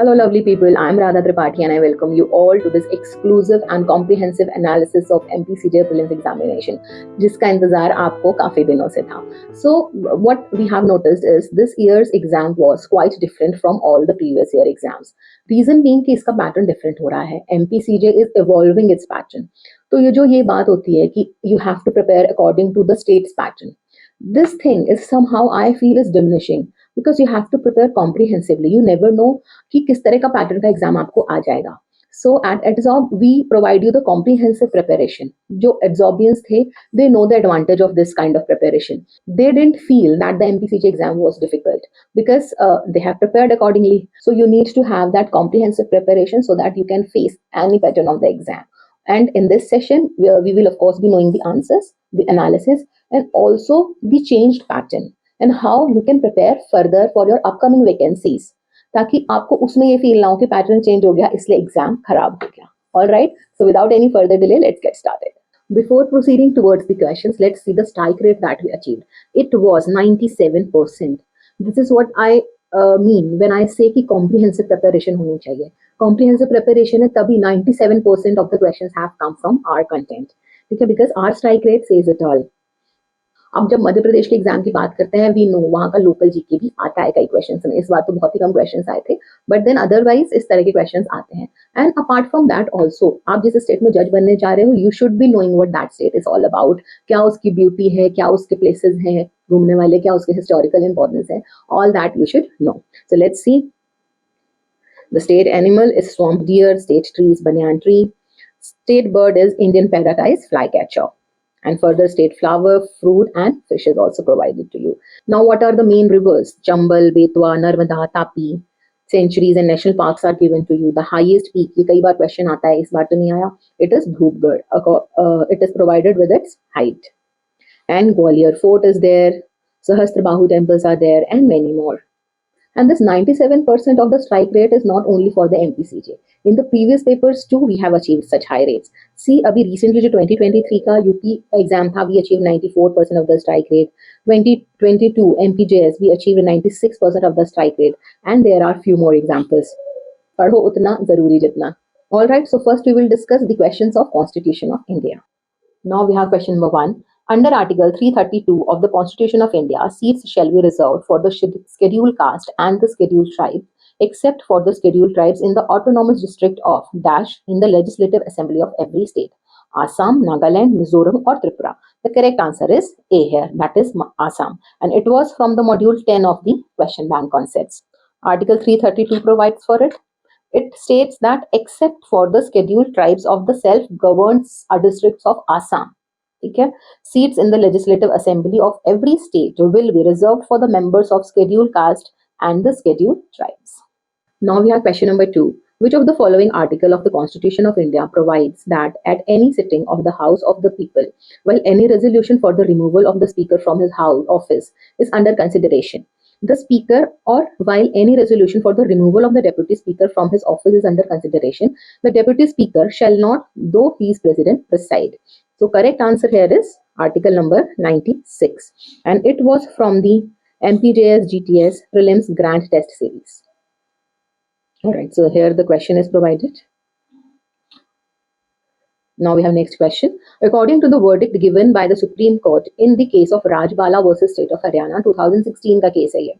Hello, lovely people. I'm Radha Tripathi and I welcome you all to this exclusive and comprehensive analysis of MPCJ Prelims Examination, जिसका इंतजार आपको काफी दिनों से था. So, what we have noticed is this year's exam was quite different from all the previous year exams. Reason being कि इसका pattern different हो रहा है. MPCJ is evolving its pattern. तो ये बात होती है कि you have to prepare according to the state's pattern. This thing is somehow I feel is diminishing. Because you have to prepare comprehensively. You never know कि किस तरह का पैटर्न का एग्जाम आपको आ जाएगा. So at Edzorb we provide you the comprehensive preparation. जो Edzorbians थे, they know the advantage of this kind of preparation. They didn't feel that the MPCJ exam was difficult because they have prepared accordingly. So you need to have that comprehensive preparation so that you can face any pattern of the exam. And in this session, we will of course be knowing the answers, the analysis, and also the changed pattern. And how you can prepare further for your upcoming vacancies ताकि आपको उसमें ये feel ना हो कि pattern change हो गया इसलिए एग्जाम खराब हो गया. All right, so without any further delay, let's get started. Before proceeding towards the questions, let's see the strike rate that we achieved. It was 97%. This is what I mean when I say कि comprehensive preparation होनी चाहिए. Comprehensive preparation है तभी 97% of the questions have come from our content. ठीक है, because our strike rate says it all. अब जब मध्य प्रदेश के एग्जाम की बात करते हैं वी नो वहाँ का लोकल जीके भी आता है कई क्वेश्चंस में. इस बार तो बहुत ही कम क्वेश्चंस आए थे बट देन अदरवाइज इस तरह के क्वेश्चंस आते हैं. And apart from that also आप जिस स्टेट में जज बनने जा रहे हो you should be knowing what that state is all about. क्या उसकी ब्यूटी है, क्या उसके प्लेसेस हैं घूमने वाले, क्या उसके हिस्टोरिकल इंपॉर्टेंस है, all that you should know. So let's see. The state animal is swamp dear, state tree is banyan tree, state bird is Indian paradise flycatcher. And further state flower, fruit and fish is also provided to you. Now what are the main rivers? Chambal, Betwa, Narmada, Tapi. Sanctuaries and national parks are given to you. The highest peak, ये कई बार question आता है, इस बार तो नहीं आया. It is Dhupgarh. It is provided with its height. And Gwalior Fort is there. Sahasrabahu temples are there and many more. And this 97% of the strike rate is not only for the MPCJ. In the previous papers too, we have achieved such high rates. See, अभी recently जो 2023 का UP exam था, we achieved 94% of the strike rate. 2022 MPJS, we achieved 96% of the strike rate. And there are few more examples. पढ़ो उतना जरूरी जितना. All right, so first we will discuss the questions of Constitution of India. Now we have question number 1. Under Article 332 of the Constitution of India, seats shall be reserved for the scheduled caste and the scheduled tribe, except for the scheduled tribes in the autonomous district of dash in the legislative assembly of every state, Assam, Nagaland, Mizoram or Tripura. The correct answer is A here, that is Assam, and it was from the module 10 of the question bank concepts. Article 332 provides for it. It states that except for the scheduled tribes of the self-governed districts of Assam, okay, seats in the legislative assembly of every state will be reserved for the members of scheduled caste and the scheduled tribes. Now we have question number 2. Which of the following article of the Constitution of India provides that at any sitting of the House of the People, while any resolution for the removal of the Speaker from his office is under consideration, the Speaker, or while any resolution for the removal of the Deputy Speaker from his office is under consideration, the Deputy Speaker shall not, though he is President, preside. So correct answer here is article number 96, and it was from the MPJS GTS Prelims Grant Test Series. Alright, so here the question is provided. Now we have next question. According to the verdict given by the Supreme Court in the case of Rajbala versus State of Haryana, 2016 का case है ये.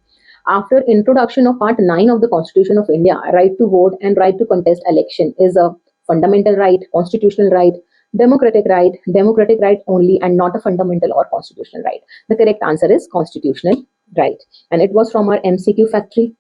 After introduction of Part 9 of the Constitution of India, right to vote and right to contest election is a fundamental right, constitutional right, democratic right only, and not a fundamental or constitutional right. The correct answer is constitutional right, and it was from our MCQ factory.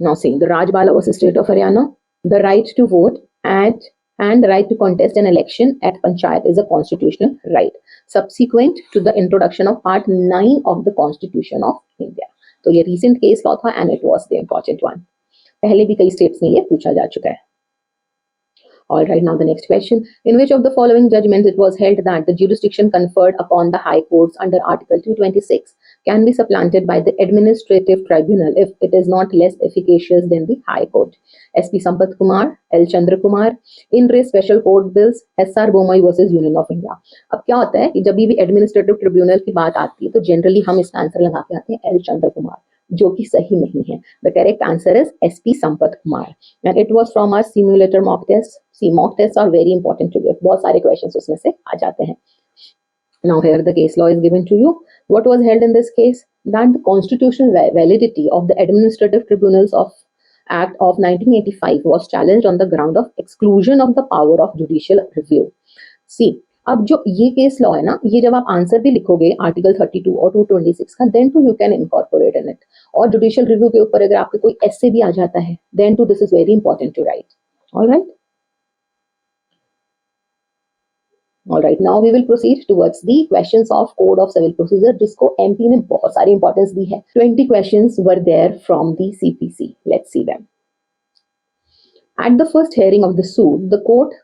Now see, the Rajbala versus State of Haryana, the right to vote and the right to contest an election at Panchayat is a constitutional right, subsequent to the introduction of Part 9 of the Constitution of India. तो ये recent case law था and it was the important one. पहले भी कई states में ये पूछा जा चुका है. Alright, now the next question. In which of the following judgments it was held that the jurisdiction conferred upon the High Courts under Article 226 can be supplanted by the Administrative Tribunal if it is not less efficacious than the High Court? SP Sampath Kumar, L. Chandra Kumar, In Re Special Court Bills, SR Bomai versus Union of India. अब क्या होता है कि जब भी administrative tribunal की बात आती है तो जनरली हम इसका आंसर लगा के आते हैं एल चंद्र कुमार. जो कि सही नहीं है। The correct answer is SP Sampath Kumar and it was from our simulator mock test. See mock test are very important to give, बहुत सारे क्वेश्चंस उसमें से आ जाते हैं। Now here the case law is given to you. What was held in this case? That the constitutional validity of the Administrative Tribunals of Act of 1985 was challenged on the ground of exclusion of the power of judicial review. See, अब जो ये case law है ना, ये जब आप answer भी लिखोगे आर्टिकल 32 और 226 का, then too you can incorporate in it. और जुडिशियल रिव्यू के ऊपर अगर आपके कोई ऐसे भी आ जाता है, then too this is very important to write. Alright, Alright, now we will proceed towards the questions of Code of Civil Procedure, जिसको MP ने बहुत सारी इंपॉर्टेंस दी है। 20 questions were there from the CPC. Let's see them. At the first hearing of the suit, the court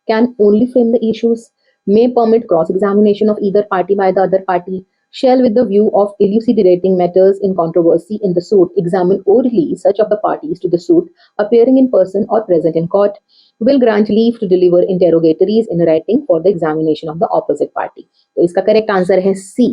can only frame the issues, may permit cross-examination of either party by the other party, shall with the view of elucidating matters in controversy in the suit, examine orally such of the parties to the suit appearing in person or present in court, will grant leave to deliver interrogatories in writing for the examination of the opposite party. तो इसका correct answer है C।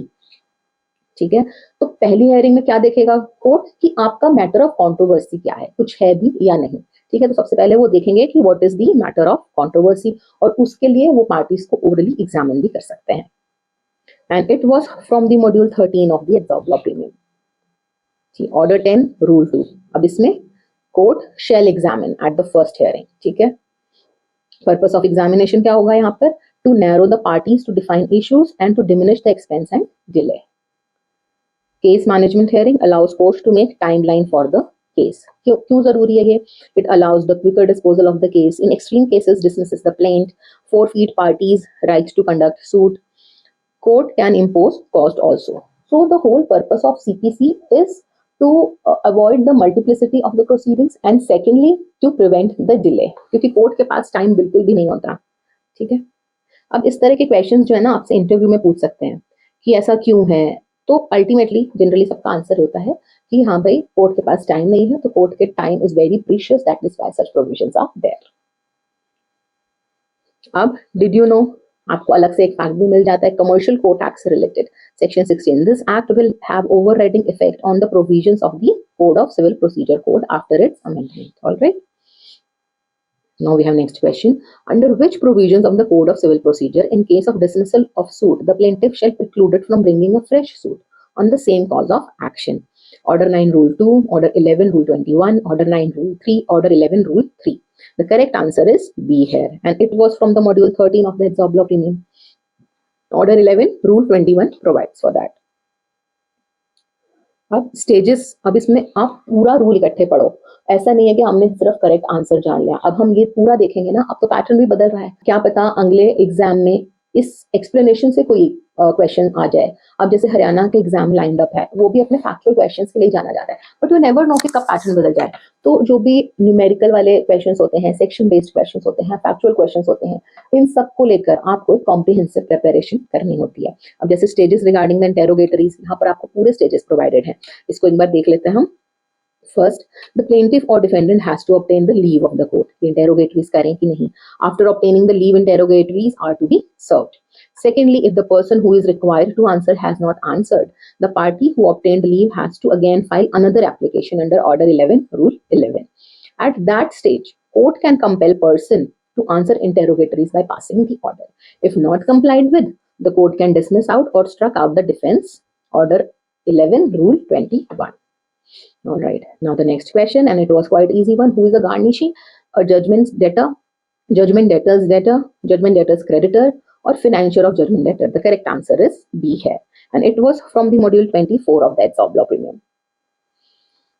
ठीक है, तो पहली hearing में क्या देखेगा कोर्ट कि आपका मैटर ऑफ कंट्रोवर्सी क्या है, कुछ है भी या नहीं। ठीक है, तो सबसे पहले वो देखेंगे कि what is the matter of controversy, और उसके लिए वो पार्टीज को ओरली एग्जामिन भी कर सकते हैं। And it was from the module 13 of the adsorb law premium. ठीक, ऑर्डर 10 रूल 2। अब इसमें court shall examine at the first hearing. ठीक है, पर्पस ऑफ एग्जामिनेशन क्या होगा यहाँ पर? To narrow the parties, to define issues and to diminish the expense and delay. Case management hearing allows court to make timeline for the case. क्यों जरूरी है ये? It allows the quicker disposal of the case, in extreme cases dismisses the plaint, forfeit parties rights to conduct suit, court can impose cost also. So the whole purpose of CPC is to avoid the multiplicity of the proceedings and secondly to prevent the delay, क्योंकि court के पास time बिल्कुल भी नहीं होता। ठीक है, अब इस तरह के क्वेश्चंस जो है ना आपसे इंटरव्यू में पूछ सकते हैं कि ऐसा क्यों है, तो अल्टीमेटली जनरली सबका आंसर होता है कि हाँ भाई कोर्ट के पास टाइम नहीं है, तो कोर्ट के time is very precious, that is why such provisions are there. अब डिड यू नो, आपको अलग से एक फैक्ट भी मिल जाता है, कमर्शियल कोर्ट एक्ट से related section 16, this act will have overriding effect on the provisions of the code of civil procedure code after its amendment. Alright, now we have next question. Under which provisions of the code of civil procedure in case of dismissal of suit the plaintiff shall be precluded from bringing a fresh suit on the same cause of action? Order 9 rule 2, order 11 rule 21, order 9 rule 3, order 11 rule 3. The correct answer is B here, and it was from the module 13 of the Edzorb law opinion. Order 11 rule 21 provides for that. अब stages, अब इसमें आप पूरा rule इकट्ठे पढ़ो, ऐसा नहीं है कि हमने सिर्फ करेक्ट आंसर जान लिया। अब हम ये पूरा देखेंगे ना, अब तो पैटर्न भी बदल रहा है, क्या पता अगले एग्जाम में इस एक्सप्लेनेशन से कोई क्वेश्चन आ जाए। अब जैसे हरियाणा के एग्जाम लाइंड अप है, वो भी अपने फैक्चुअल क्वेश्चंस के लिए जाना जाता है, बट यू नेवर नो कि कब पैटर्न बदल जाए। तो जो भी न्यूमेरिकल वाले क्वेश्चंस होते हैं, सेक्शन बेस्ड क्वेश्चंस होते हैं, फैक्चुअल क्वेश्चंस होते हैं, इन सब को लेकर आपको एक कॉम्प्रिहेंसिव प्रिपरेशन करनी होती है। अब जैसे स्टेजेस रिगार्डिंग द इंटेरोगेटरीज, यहाँ पर आपको पूरे स्टेजेस प्रोवाइडेड हैं, इसको एक बार देख लेते हैं हम। First, the plaintiff or defendant has to obtain the leave of the court. Interrogatories करें कि नहीं. After obtaining the leave, interrogatories are to be served. Secondly, if the person who is required to answer has not answered, the party who obtained leave has to again file another application under Order 11, Rule 11. At that stage, court can compel person to answer interrogatories by passing the order. If not complied with, the court can dismiss out or struck out the defense. Order 11, Rule 21. All right, now the next question, and it was quite easy one. Who is a garnishee? A judgment debtor, judgment debtor's debtor, judgment debtor's creditor, or financier of judgment debtor? The correct answer is B here, and it was from the module 24 of the Edzorb law premium.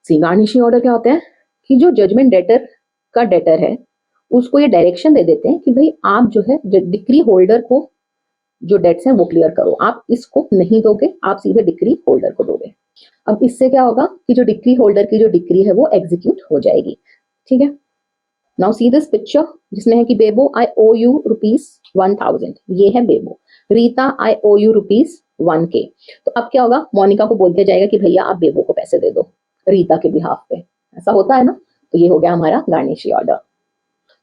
See, garnishee order क्या होता है कि जो judgement debtor का debtor है उसको ये direction दे देते हैं कि भाई आप जो है डिक्री होल्डर को जो डेट्स हैं वो क्लियर करो, आप इसको नहीं दोगे, आप सीधे डिक्री होल्डर को दोगे। अब इससे क्या होगा कि जो डिक्री होल्डर की जो डिक्री है वो एग्जीक्यूट हो जाएगी। ठीक है, नाउ सी दिस पिक्चर जिसमें है कि बेबो आई ओ यू ₹1000, ये है बेबो। रीता आई ओ यू ₹1K। तो अब क्या होगा, मोनिका को बोल दिया जाएगा कि भैया आप बेबो को पैसे दे दो रीता के बिहाफ पे, ऐसा होता है ना। तो ये हो गया हमारा garnishee order.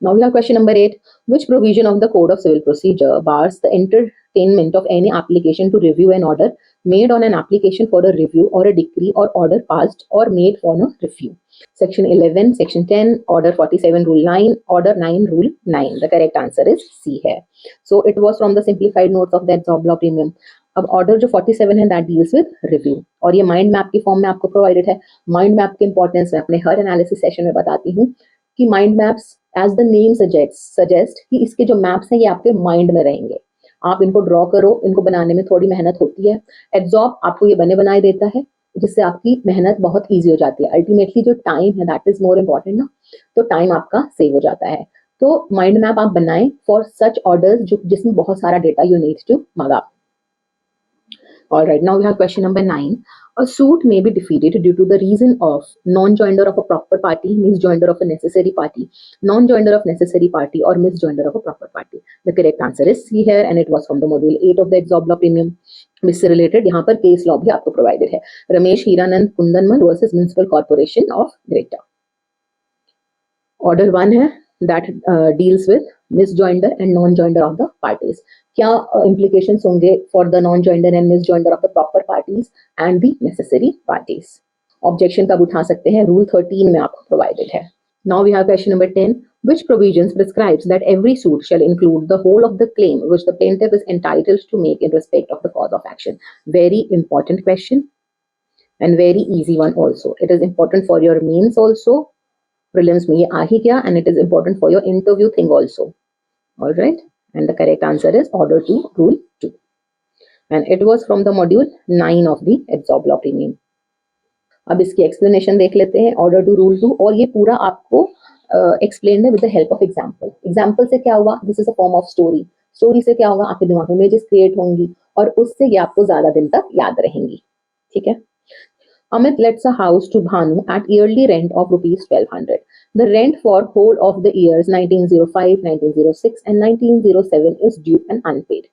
Now we have question number 8. Which provision of the Code of Civil Procedure bars the entertainment of any application to review an order made on an application for a review or a decree or order passed or made for a review? Section 11, Section 10, Order 47, Rule 9, Order 9, Rule 9. The correct answer is C here. So it was from the simplified notes of the Edzorb law premium. अब order जो 47 है that deals with review, और ये mind map की form में आपको provided है. Mind map के इंपॉर्टेंस मैं अपने हर एनालिसिस सेशन में बताती हूँ कि mind maps as the name suggest कि इसके जो मैप्स हैं ये आपके माइंड में रहेंगे. आप इनको ड्रॉ करो, इनको बनाने में थोड़ी मेहनत होती है. एड्जॉर्ब आपको ये बने बनाए देता है जिससे आपकी मेहनत बहुत ईजी हो जाती है. अल्टीमेटली जो टाइम है दैट इज मोर इम्पॉर्टेंट ना, तो टाइम आपका सेव हो जाता है. तो माइंड मैप आप बनाएं फॉर सच ऑर्डर्स जो जिसमें बहुत सारा data you need to mug up. All right, now we have question number 9. A suit may be defeated due to the reason of non-joinder of a proper party, misjoinder of a necessary party, non-joinder of necessary party, or misjoinder of a proper party. The correct answer is C here, and it was from the module 8 of the Edzorb law premium. इससे related यहाँ पर case law भी आपको provided है. Ramesh Hiranand Kundanmal versus Municipal Corporation of Greater. Order 1 है that deals with misjoinder and non-joinder of the parties. क्या implications होंगे for the non-joinder and misjoinder of the proper parties and the necessary parties? Objection कब उठा सकते हैं? Rule 13 में आपको provided है. Now we have question number 10. Which provisions prescribes that every suit shall include the whole of the claim which the plaintiff is entitled to make in respect of the cause of action? Very important question and very easy one also. It is important for your mains also. Prelims में ये आ ही गया, and it is important for your interview thing also. All right, and the correct answer is Order 2, Rule 2, and it was from the module 9 of the Edzorb law premium. अब इसकी explanation देख लेते हैं. Order 2, Rule 2, और ये पूरा आपको explained है with the help of example. Example से क्या हुआ? This is a form of story. Story से क्या होगा? आपके दिमाग में images create होंगी और उससे ये आपको ज्यादा दिन तक याद रहेंगी. ठीक है. Amit lets a house to Bhanu at yearly rent of rupees 1200. The rent for whole of the years 1905, 1906 and 1907 is due and unpaid.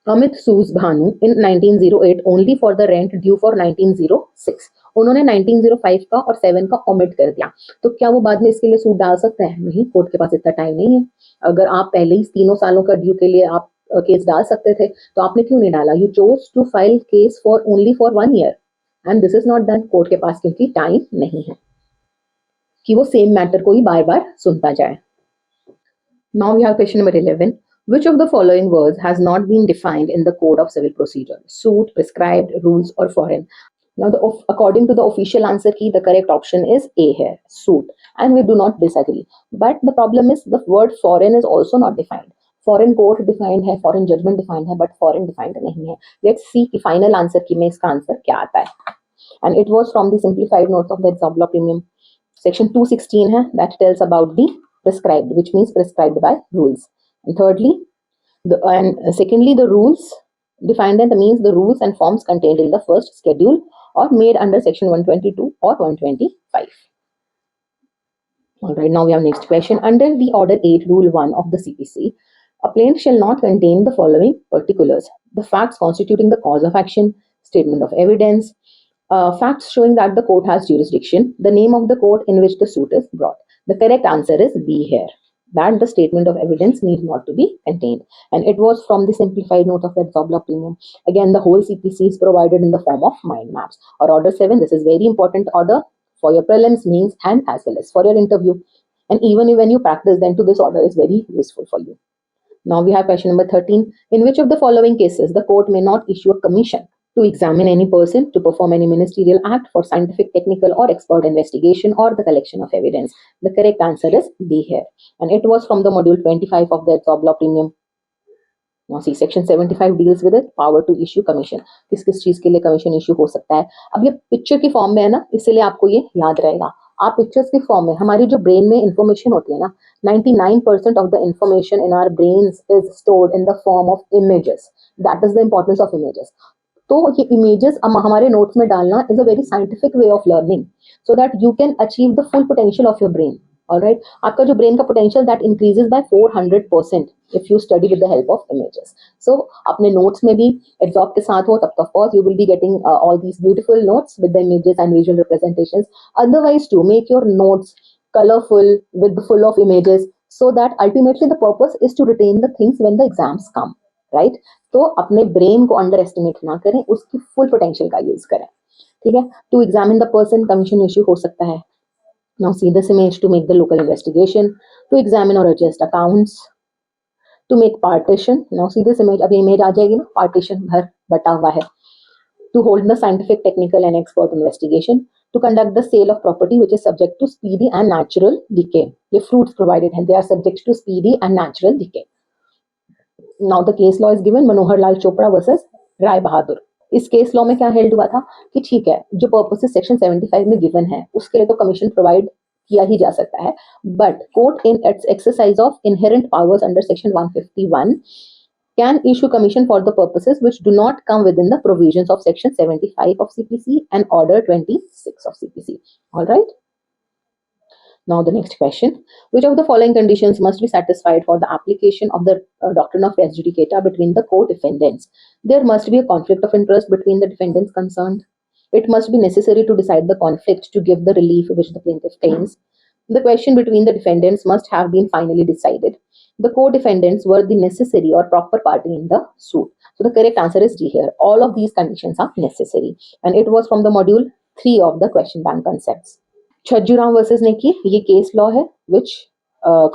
Amit sues Bhanu in 1908 only for the rent due for 1906. उन्होंने 1905 का और 7 का omit कर दिया, तो क्या वो बाद में इसके लिए सूट डाल सकते हैं? नहीं, कोर्ट के पास इतना टाइम नहीं है. अगर आप पहले ही 3 सालों का ड्यू के लिए आप केस डाल सकते थे तो आपने क्यों नहीं डाला? You chose to file case for only for 1 year. And this is not done. Court के पास क्योंकि टाइम नहीं है कि वो सेम मैटर को ही बार बार सुनता जाए. Now we have question number 11. Which of the following words has not been defined in the Code of Civil Procedure? Suit, prescribed, rules, or foreign? Now, according to the official answer key, the correct option is A here, suit, and we do not disagree. But the problem is the word foreign is also not defined. Foreign court defined है, foreign judgment defined है, but foreign defined नहीं है. Let's see कि final answer की में इसका answer क्या आता है. And it was from the simplified notes of the Edzorb law premium. Section 216 है that tells about the prescribed, which means prescribed by rules. And thirdly, secondly, the rules defined that means the rules and forms contained in the first schedule or made under section 122 or 125. All right, now we have next question. Under the Order 8, Rule 1 of the CPC, a plaint shall not contain the following particulars: the facts constituting the cause of action, statement of evidence, facts showing that the court has jurisdiction, the name of the court in which the suit is brought. The correct answer is B here, that the statement of evidence need not to be contained. And it was from the simplified note of the Edzorb law premium. Again, the whole CPC is provided in the form of mind maps. Or Order 7, this is very important order for your prelims, means, and as well as for your interview. And even when you practice, then to this order is very useful for you. Now we have question number 13. In which of the following cases the court may not issue a commission to examine any person, to perform any ministerial act for scientific, technical, or expert investigation or the collection of evidence? The correct answer is B here. And it was from the module 25 of the Edzorb law premium. Now see, section 75 deals with it, power to issue commission. किस किस चीज के लिए commission issue हो सकता है? अब ये पिक्चर की फॉर्म में है ना, इसलिए आपको ये याद रहेगा. आप पिक्चर्स की फॉर्म में, हमारी जो ब्रेन में इंफॉर्मेशन होती है ना, 99% of the information in our brains is stored in the form of images. That is the importance of images. तो ये इमेजेस हमारे नोट्स में डालना is a very scientific way of learning, so that you can achieve the full potential of your brain. Alright, आपका जो brain का potential that increases by 400% if you study with the help of images. So अपने notes में भी Edzorb के साथ हो तब of course you will be getting all these beautiful notes with the images and visual representations. Otherwise to make your notes colorful, with full of images, so that ultimately the purpose is to retain the things when the exams come, right? तो अपने brain को under estimate ना करें, उसकी full potential का use करें, ठीक है। To examine the person, commission issue हो सकता है। Now see this image to make the local investigation, to examine और adjust accounts, to make partition. Now see this image, अभी इमेज आ जाएगी ना, पार्टीशन घर बटा हुआ है। To hold the scientific, technical, and expert investigation, to conduct the sale of property which is subject to speedy and natural decay. The fruits provided and they are subject to speedy and natural decay. Now the case law is given, Manohar Lal Chopra versus Rai Bahadur. इस case law में क्या held हुआ था कि ठीक है, जो purposes section 75 में गिवन है उसके लिए तो कमीशन प्रोवाइड किया ही जा सकता है, but court in its exercise of inherent powers under section 151 can issue commission for the purposes which do not come within the provisions of section 75 of CPC and order 26 of CPC. All right. Now the next question, which of the following conditions must be satisfied for the application of the doctrine of res judicata between the co-defendants? There must be a conflict of interest between the defendants concerned. It must be necessary to decide the conflict to give the relief which the plaintiff claims. The question between the defendants must have been finally decided. The co-defendants were the necessary or proper party in the suit. So the correct answer is D here. All of these conditions are necessary. And it was from the module 3 of the question bank concepts. Chhattisgarh versus Neki, ये case law है which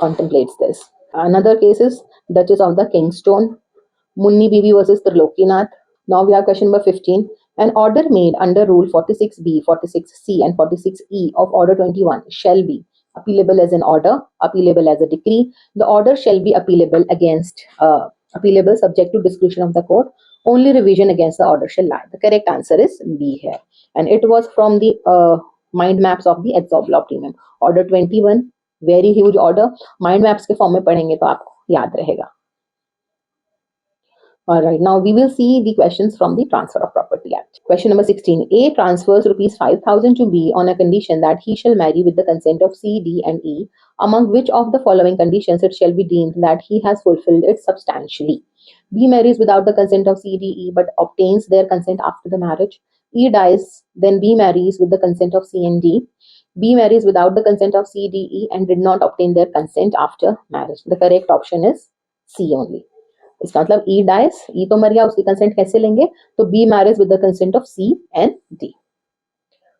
contemplates this. Another case is Duchess of the Kingstone, Munni Bibi versus Trilokinath. Now we have question number 15. An order made under Rule 46B, 46C and 46E of Order 21 shall be appealable as an order, appealable as a decree. The order shall be appealable subject to discretion of the court. Only revision against the order shall lie. The correct answer is B here. And it was from the mind maps of the Edzorb law premium. Order 21, very huge order. Mind maps के form में पढ़ेंगे तो आपको याद रहेगा. All right, now we will see the questions from the Transfer of Property Act. Question number 16. A transfers rupees 5,000 to B on a condition that he shall marry with the consent of C, D and E. Among which of the following conditions it shall be deemed that he has fulfilled it substantially? B marries without the consent of C, D, E but obtains their consent after the marriage. E dies, then B marries with the consent of C and D. B marries without the consent of C, D, E and did not obtain their consent after marriage. The correct option is C only. इसका मतलब E dies, E तो मर गया, उसकी consent कैसे लेंगे? तो B marries with the consent of C and D.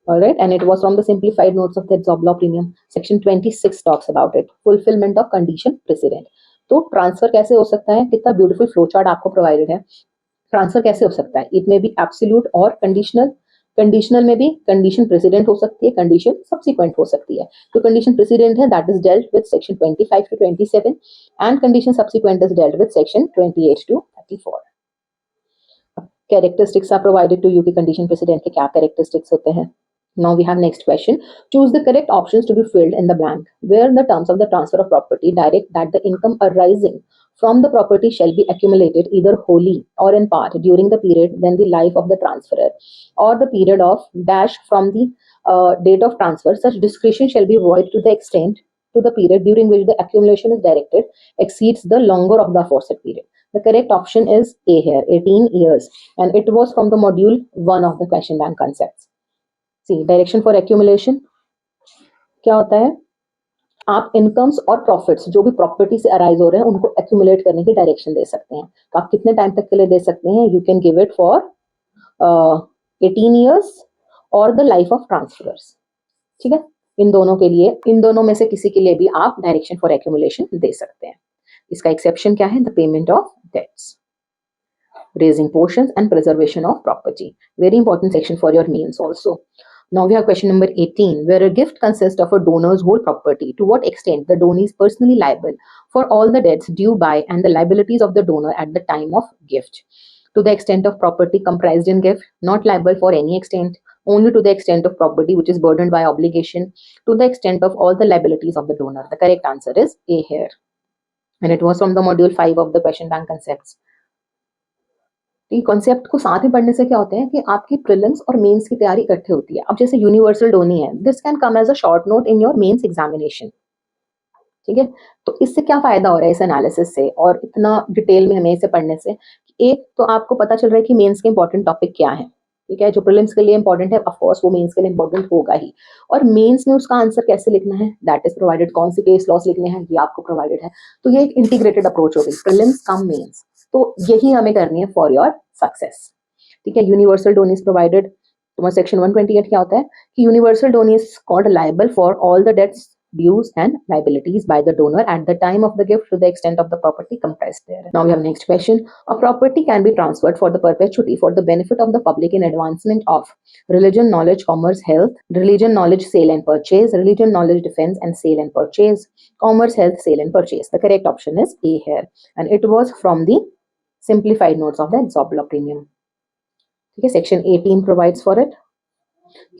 All right, and it was from the simplified notes of the Edzorb law premium. Section 26 talks about it. Fulfillment of condition precedent. तो transfer कैसे हो सकता है? कितना beautiful flow chart आपको provided है. Transfer कैसे हो सकता है? इट में बी एब्सोल्यूट और कंडीशनल. कंडीशनल में भी कंडीशन प्रेसिडेंट हो सकती है, कंडीशन सब्सिक्वेंट हो सकती है. तो कंडीशन प्रेसिडेंट है that is dealt with section 25 to 27 and condition subsequent is dealt with section 28 to 34. Characteristics are provided to you की कंडीशन प्रेसिडेंट के क्या कैरेक्टरिस्टिक्स होते हैं. Now we have next question. Choose the correct options to be filled in the blank, where the terms of the transfer of property direct that the income arising from the property shall be accumulated either wholly or in part during the period when the life of the transferor or the period of dash from the date of transfer. Such discretion shall be void to the extent to the period during which the accumulation is directed exceeds the longer of the aforesaid period. The correct option is A here, 18 years, and it was from the module 1 of the question bank concepts. See, direction for accumulation क्या होता है? आप incomes और profits जो भी property से arise हो रहे हैं उनको एक्यूमुलेट करने की डायरेक्शन दे सकते हैं. तो आप कितने टाइम तक के लिए दे सकते हैं? You can give it for 18 years और द लाइफ ऑफ ट्रांसफरर्स. ठीक है, इन दोनों के लिए, इन दोनों में से किसी के लिए भी आप डायरेक्शन फॉर एक्यूमुलेशन दे सकते हैं. इसका एक्सेप्शन क्या है? The payment of debts, raising portions and preservation of property. Very important section for your mains also. Now we have question number 18, where a gift consists of a donor's whole property. To what extent the donor is personally liable for all the debts due by and the liabilities of the donor at the time of gift. To the extent of property comprised in gift, not liable for any extent, only to the extent of property which is burdened by obligation, to the extent of all the liabilities of the donor. The correct answer is A here. And it was from the module 5 of the question bank concepts. तो ये concept को साथ में पढ़ने से क्या होता है कि आपकी प्रीलिम्स और मेंस की तैयारी इकट्ठे होती है. अब जैसे यूनिवर्सल डोनी है, this can come as a short note in your mains examination. ठीक है, तो इससे क्या फायदा हो रहा है इस एनालिसिस से और इतना डिटेल में हमें इसे पढ़ने से? एक तो आपको पता चल रहा है कि मेंस के इंपॉर्टेंट टॉपिक क्या है. ठीक है, जो प्रीलिम्स के लिए इंपॉर्टेंट है ऑफ कोर्स वो मेंस के लिए इंपॉर्टेंट होगा ही। और मेंस में उसका आंसर कैसे लिखना है दैट इज प्रोवाइडेड, कौन सी केस लॉस लिखने हैं ये आपको प्रोवाइडेड है। तो ये एक इंटीग्रेटेड अप्रोच हो गई, प्रीलिम्स कम मेंस, तो यही हमें करनी है फॉर योर सक्सेस। ठीक है, यूनिवर्सल डोन इज प्रोवाइडेड। तुम्हारा सेक्शन 128 क्या होता है कि universal donee is called liable for all the debts, dues and liabilities by the donor at the time of the gift to the extent of the property comprised there. Now we have next question. A property can be transferred for the perpetuity for the benefit of the public in advancement of religion, knowledge, commerce, health, religion, knowledge, sale and purchase, religion, knowledge, defense and sale and purchase, commerce, health, sale and purchase. The correct option is A here, and it was from the simplified notes of the Edzorb premium. Okay, section 18 provides for it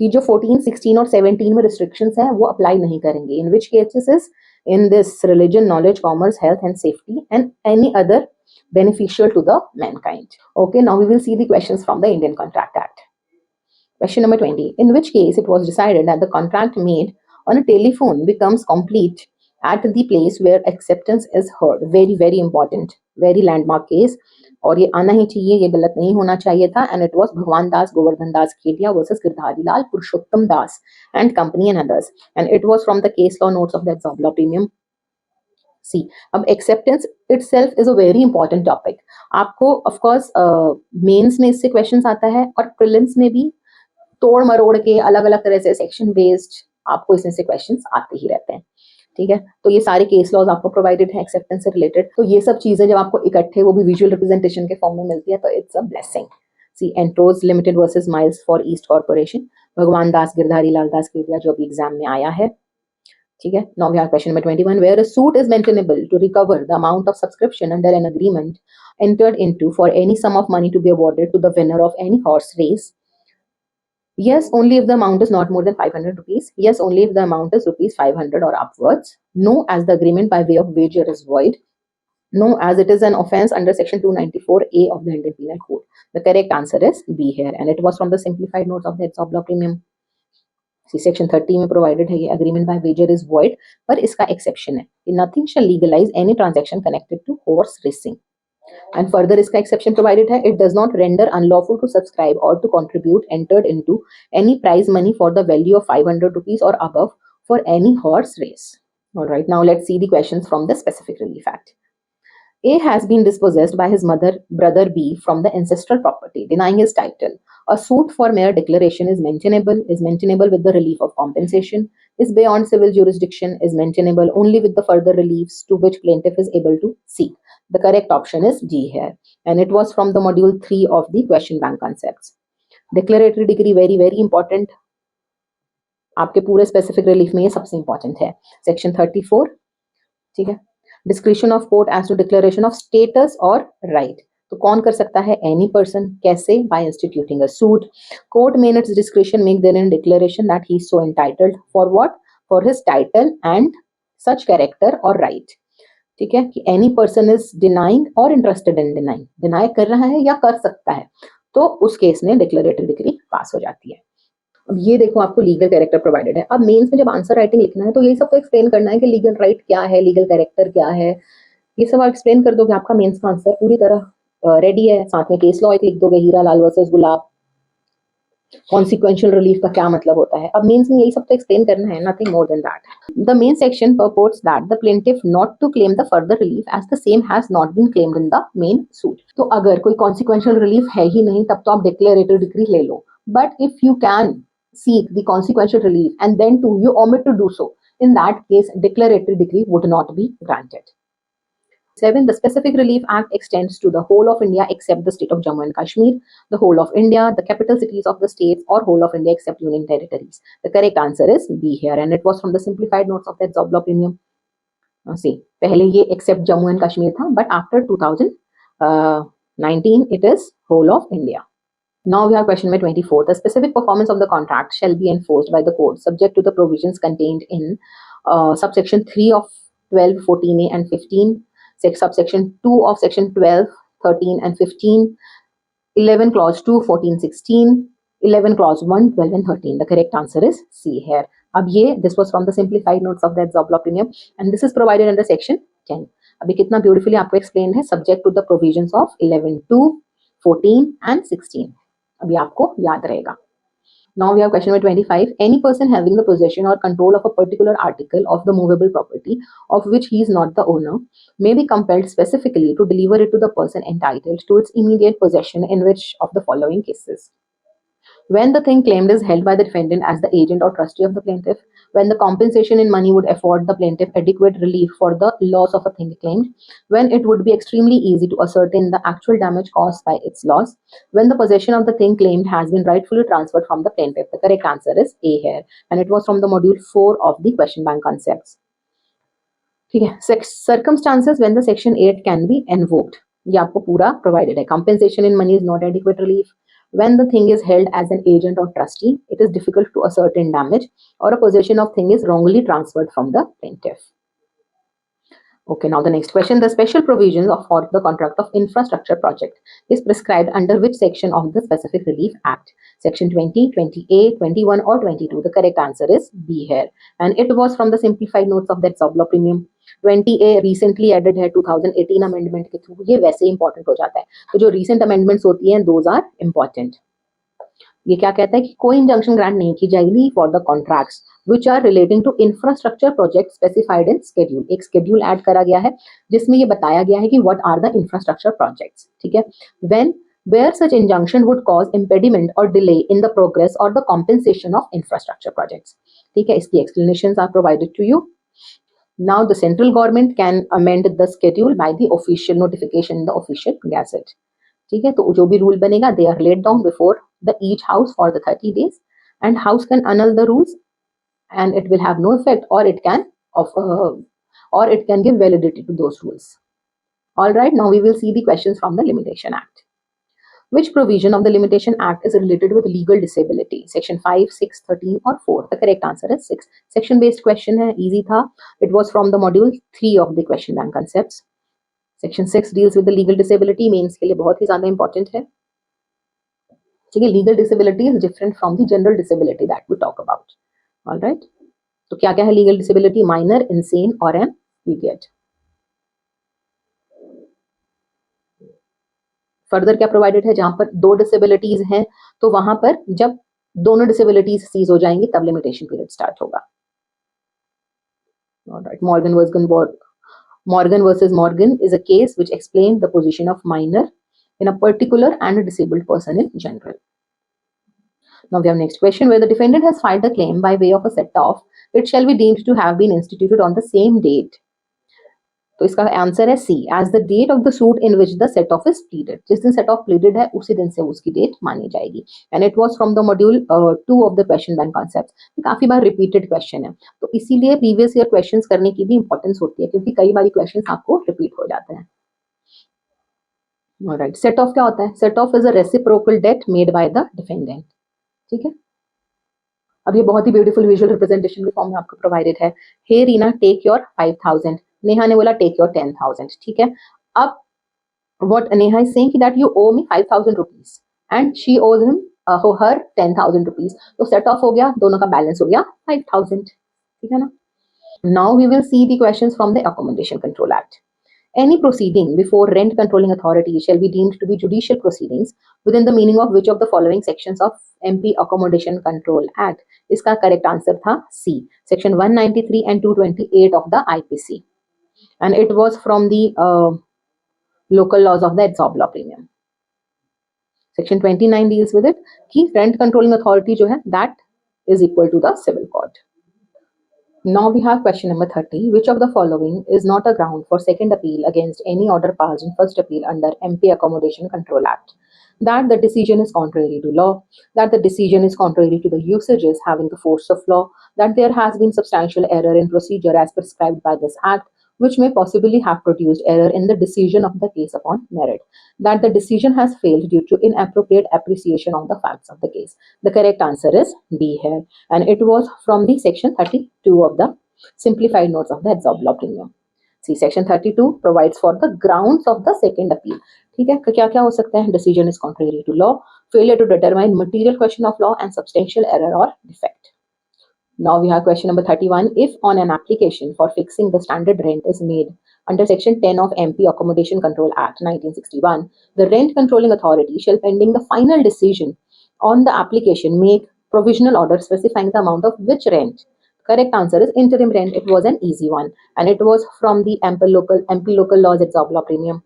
कि जो 14, 16 और 17 में restrictions हैं वो apply नहीं करेंगे। In which cases is in this religion, knowledge, commerce, health and safety and any other beneficial to the mankind. Okay, now we will see the questions from the Indian Contract Act. Question number 20. In which case it was decided that the contract made on a telephone becomes complete at the place where acceptance is heard. Very, very important, very landmark case. और ये आना ही चाहिए, ये गलत नहीं होना चाहिए था। And it was Bhagwan Das Govardhan Das Khelia versus Girdhari Lal Purushottam Das and company and others, and it was from the case law notes of the adsorb law premium. See, अब acceptance itself is a very important topic. आपको ऑफ कोर्स मेंस में इससे questions आता है और prelims में भी तोड़ मरोड़ के अलग अलग तरह से सेक्शन बेस्ड आपको इसमें से क्वेश्चंस आते ही रहते हैं। ठीक है, तो ये सारे केस लॉज आपको प्रोवाइडेड है एक्सेप्टेंस से रिलेटेड। तो ये सब चीजें जब आपको इकट्ठे वो भी विजुअल रिप्रेजेंटेशन के फॉर्म में मिलती है तो it's a blessing. See, Entores Limited versus Miles Far East Corporation, Bhagwan Das Girdhari Lal Das केलिया जो अभी एग्जाम में आया है। ठीक है, now we have question number 21, where a suit is maintainable to recover the amount of subscription under an agreement entered into for any sum of money to be awarded to the winner of any horse race. Yes, only if the amount is not more than 500 rupees. Yes, only if the amount is rupees 500 or upwards. No, as the agreement by way of wager is void. No, as it is an offense under section 294A of the Indian Penal Code. The correct answer is B here, and it was from the simplified notes of the Edzorb premium. See, section 30 में provided है ये agreement by wager is void, पर इसका exception है कि nothing shall legalize any transaction connected to horse racing. And further इसका exception provided है, it does not render unlawful to subscribe or to contribute entered into any prize money for the value of 500 rupees or above for any horse race. All right, now let's see the questions from the specific relief act. A has been dispossessed by his brother B from the ancestral property, denying his title. A suit for mere declaration is maintainable with the relief of compensation, is beyond civil jurisdiction, is maintainable only with the further reliefs to which plaintiff is able to seek. The correct option is D here, and it was from the module 3 of the question bank concepts. Declaratory degree very very important. आपके पूरे specific relief में ये सबसे important है। Section 34, ठीक है, description of court as to declaration of status or right. तो कौन कर सकता है? Any person. कैसे? By instituting a suit. Court may in its description make there in declaration that he is so entitled for what? For his title and such character or right. ठीक है, कि any person is denying or interested in denying, deny कर रहा है या कर सकता है, तो उस केस में डिक्लेरेटरी डिग्री पास हो जाती है। अब ये देखो आपको लीगल कैरेक्टर प्रोवाइडेड है। अब मेंस में जब आंसर राइटिंग लिखना है तो यही सब तो एक्सप्लेन करना है कि लीगल राइट क्या है, लीगल कैरेक्टर क्या है, ये सब आप एक्सप्लेन कर दोगे, आपका मेंस का आंसर पूरी तरह रेडी है। साथ में केस लॉ एक लिख दोगे, हीरा लाल वर्सेस गुलाब, कॉन्सिक्वेंशियल रिलीफ का क्या मतलब होता है। अब मेंस में यही सब तो एक्सप्लेन करना है, nothing more than that. The main section purports that the plaintiff not to claim the further relief as the same has not been claimed in the main suit. तो अगर कोई कॉन्सिक्वेंशियल रिलीफ है ही नहीं तब तो आप डिक्लेरेटरी डिग्री ले लो, but if you can seek the consequential relief and then too you omit to do so, in that case declaratory degree would not be granted. 7. The Specific Relief Act extends to the whole of India except the state of Jammu and Kashmir, the whole of India, the capital cities of the states, or whole of India except union territories. The correct answer is B here, and it was from the simplified notes of the Edzorb premium. See, पहले ये except Jammu and Kashmir था, but after 2019 it is whole of India. Now we have question number 24. The specific performance of the contract shall be enforced by the court subject to the provisions contained in subsection 3 of 12, 14A and 15, subsection 2 of section 12, 13 and 15, 11 clause 2, 14, 16, 11 clause 1, 12 and 13. The correct answer is C here. अब ये this was from the simplified notes of the Edzorb premium and this is provided under section 10. अभी कितना beautifully आपको explained है, subject to the provisions of 11, 2, 14 and 16. अभी आपको याद रहेगा. Now we have question number 25. Any person having the possession or control of a particular article of the movable property of which he is not the owner may be compelled specifically to deliver it to the person entitled to its immediate possession in which of the following cases: when the thing claimed is held by the defendant as the agent or trustee of the plaintiff, when the compensation in money would afford the plaintiff adequate relief for the loss of a thing claimed, when it would be extremely easy to ascertain the actual damage caused by its loss, when the possession of the thing claimed has been rightfully transferred from the plaintiff. The correct answer is A here, and it was from the module 4 of the question bank concepts. ठीक है. Circumstances when the section 8 can be invoked, ये आपको पूरा provided है. Compensation in money is not adequate relief. When the thing is held as an agent or trustee, it is difficult to ascertain damage, or a possession of thing is wrongly transferred from the plaintiff. Okay, now the next question. The special provisions for the contract of infrastructure project is prescribed under which section of the Specific Relief Act? Section 20, 28, 21 or 22? The correct answer is B here. And it was from the simplified notes of that Edzorb premium. 20A recently added है 2018 amendment के through. ये वैसे important हो जाता है. तो जो recent amendments होती हैं, those are important. ये क्या कहता है कि कोई इंजंक्शन ग्रांट नहीं की जाएगी for the contracts which are relating to infrastructure project specified in schedule. एक स्केड्यूल ऐड करा गया है जिसमें ये बताया गया है कि what are the infrastructure projects. ठीक है. When where such injunction would cause impediment or delay in the progress or the compensation of infrastructure projects. ठीक है. इसकी explanations are provided to you. Now the central government can amend the schedule by the official notification in the official gazette. ठीक है. तो जो भी rule बनेगा they are laid down before the each house for the 30 days, and house can annul the rules and it will have no effect, or it can give validity to those rules. All right, now we will see the questions from the Limitation Act. Which provision of the Limitation Act is related with legal disability? Section 5, 6, 13 or 4? The correct answer is 6. Section based question है, easy था. It was from the module 3 of the question bank concepts. Section 6 deals with the legal disability. Means के लिए बहुत ही ज़्यादा important है. ठीक है. Legal disability is different from the general disability that we talk about. All right. तो क्या क्या है legal disability? Minor, insane or an idiot. Further क्या प्रोवाइडेड है? जहां पर दो डिसेबिलिटीज हैं तो वहां पर जब दोनों डिसेबिलिटीज सीज हो जाएंगी तब लिमिटेशन पीरियड स्टार्ट होगा. Alright. Morgan versus Morgan is a case which explained the position of minor in a particular and a disabled person in general. Now we have next question. Where the defendant has filed a claim by way of a set-off, it shall be deemed to have been instituted on the same date. तो इसका answer है C. As the date of the suit in which the set off is pleaded. जिस दिन set of pleaded है उसी दिन से उसकी डेट मानी जाएगी. And it was from the module 2 of the question bank concept. काफी बार रिपीटेड क्वेश्चन है तो इसीलिए प्रीवियस ईयर क्वेश्चंस करने की भी इंपॉर्टेंस होती है क्योंकि कई बार क्वेश्चंस आपको रिपीट हो जाते हैं. ऑलराइट. सेट ऑफ क्या होता है? Set off is a reciprocal debt made by the defendant. ठीक है. अब ये बहुत ही ब्यूटीफुल विजुअल रिप्रेजेंटेशन के फॉर्म में आपको प्रोवाइडेड है. Hey Reena take your 5000. Neha ने बोला टेक योर 10,000. ठीक है. अब what Neha is saying that you owe me 5,000 rupees and she owes him her 10,000 rupees. तो सेट ऑफ हो गया, दोनों का बैलेंस हो गया 5,000. ठीक है ना. Now we will see the questions from the Accommodation Control Act. Any proceeding before rent controlling authority shall be deemed to be judicial proceedings within the meaning of which of the following sections of MP Accommodation Control Act? इसका correct answer था C. Section 193 and 228 of the IPC. And it was from the local laws of the Edzorb law premium. Section 29 deals with it कि rent controlling authority जो है that is equal to the civil court. Now we have question number 30. Which of the following is not a ground for second appeal against any order passed in first appeal under MP Accommodation Control Act? That the decision is contrary to law, that the decision is contrary to the usages having the force of law, that there has been substantial error in procedure as prescribed by this act, which may possibly have produced error in the decision of the case upon merit, that the decision has failed due to inappropriate appreciation of the facts of the case. The correct answer is B here, and it was from the section 32 of the simplified notes of the Edzorb law premium. See, section 32 provides for the grounds of the second appeal. ठीक है. क्या क्या हो सकता है? Decision is contrary to law, failure to determine material question of law, and substantial error or defect. Now we have question number 31. If on an application for fixing the standard rent is made under section 10 of MP Accommodation Control Act 1961, the rent controlling authority shall pending the final decision On the application, make provisional order specifying the amount of which rent. Correct answer is interim rent. It was an easy one, and it was from the MP local laws Edzorb law premium.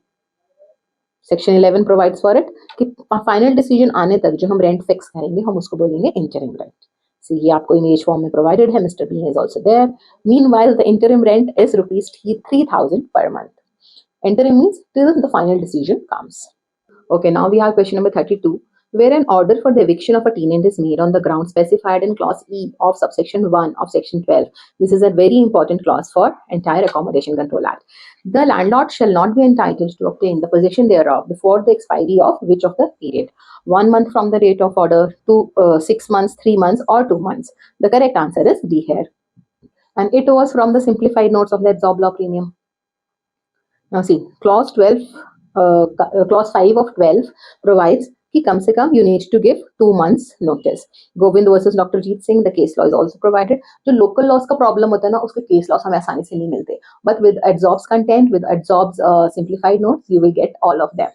Section 11 provides for it कि final decision आने तक जो हम rent fix करेंगे हम उसको बोलेंगे interim rent. See ये आपको इमेज फॉर्म में प्रोवाइडेड है. Mister B is also there. Meanwhile the interim rent is rupees 3000 per month. Interim means till the final decision comes. Okay, now we have question number 32, where an order for the eviction of a tenant is made on the ground specified in clause E of subsection 1 of section 12. This is a very important clause for entire Accommodation Control Act. The landlord shall not be entitled to obtain the possession thereof before the expiry of which of the period? 1 month from the date of order, 6 months, 3 months, or 2 months. The correct answer is D here. And it was from the simplified notes of the Edzorb law premium. Now see, clause 5 of 12 provides कि कम से कम you need to give 2 months notice. Govind versus doctor Jeet Singh, the case law is also provided. जो local laws का problem होता है ना उसके case laws हमें आसानी से नहीं मिलते. But with Edzorb's content, with Edzorb's simplified notes, you will get all of them.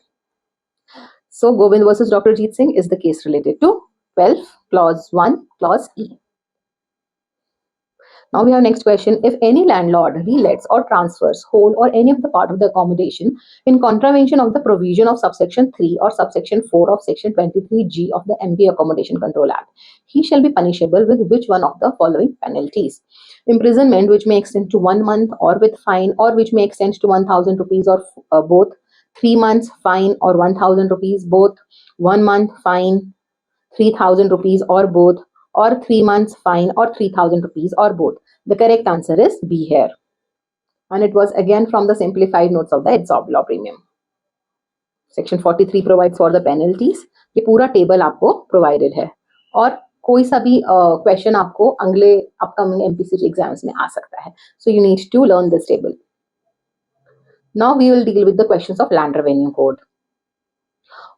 So Govind versus Dr. Jeet Singh is the case related to 12, clause 1, clause E. Now we have next question. If any landlord relets or transfers whole or any of the part of the accommodation in contravention of the provision of subsection 3 or subsection 4 of section 23G of the MP Accommodation Control Act, he shall be punishable with which one of the following penalties? Imprisonment, which may extend to 1 month, or with fine, or which may extend to 1000 rupees, or both. 3 months fine, or 1000 rupees, both. 1 month fine, 3000 rupees, or both, or 3 months fine, or 3000 rupees, or both. The correct answer is B here. And it was again from the simplified notes of the Edzorb law premium. Section 43 provides for the penalties. ये पूरा table आपको provided है और कोई सा भी question आपको अगले अपकमिंग एमपीसीजी एग्जाम्स में आ सकता है. So you need to learn this table. Now we will deal with the questions of land revenue code.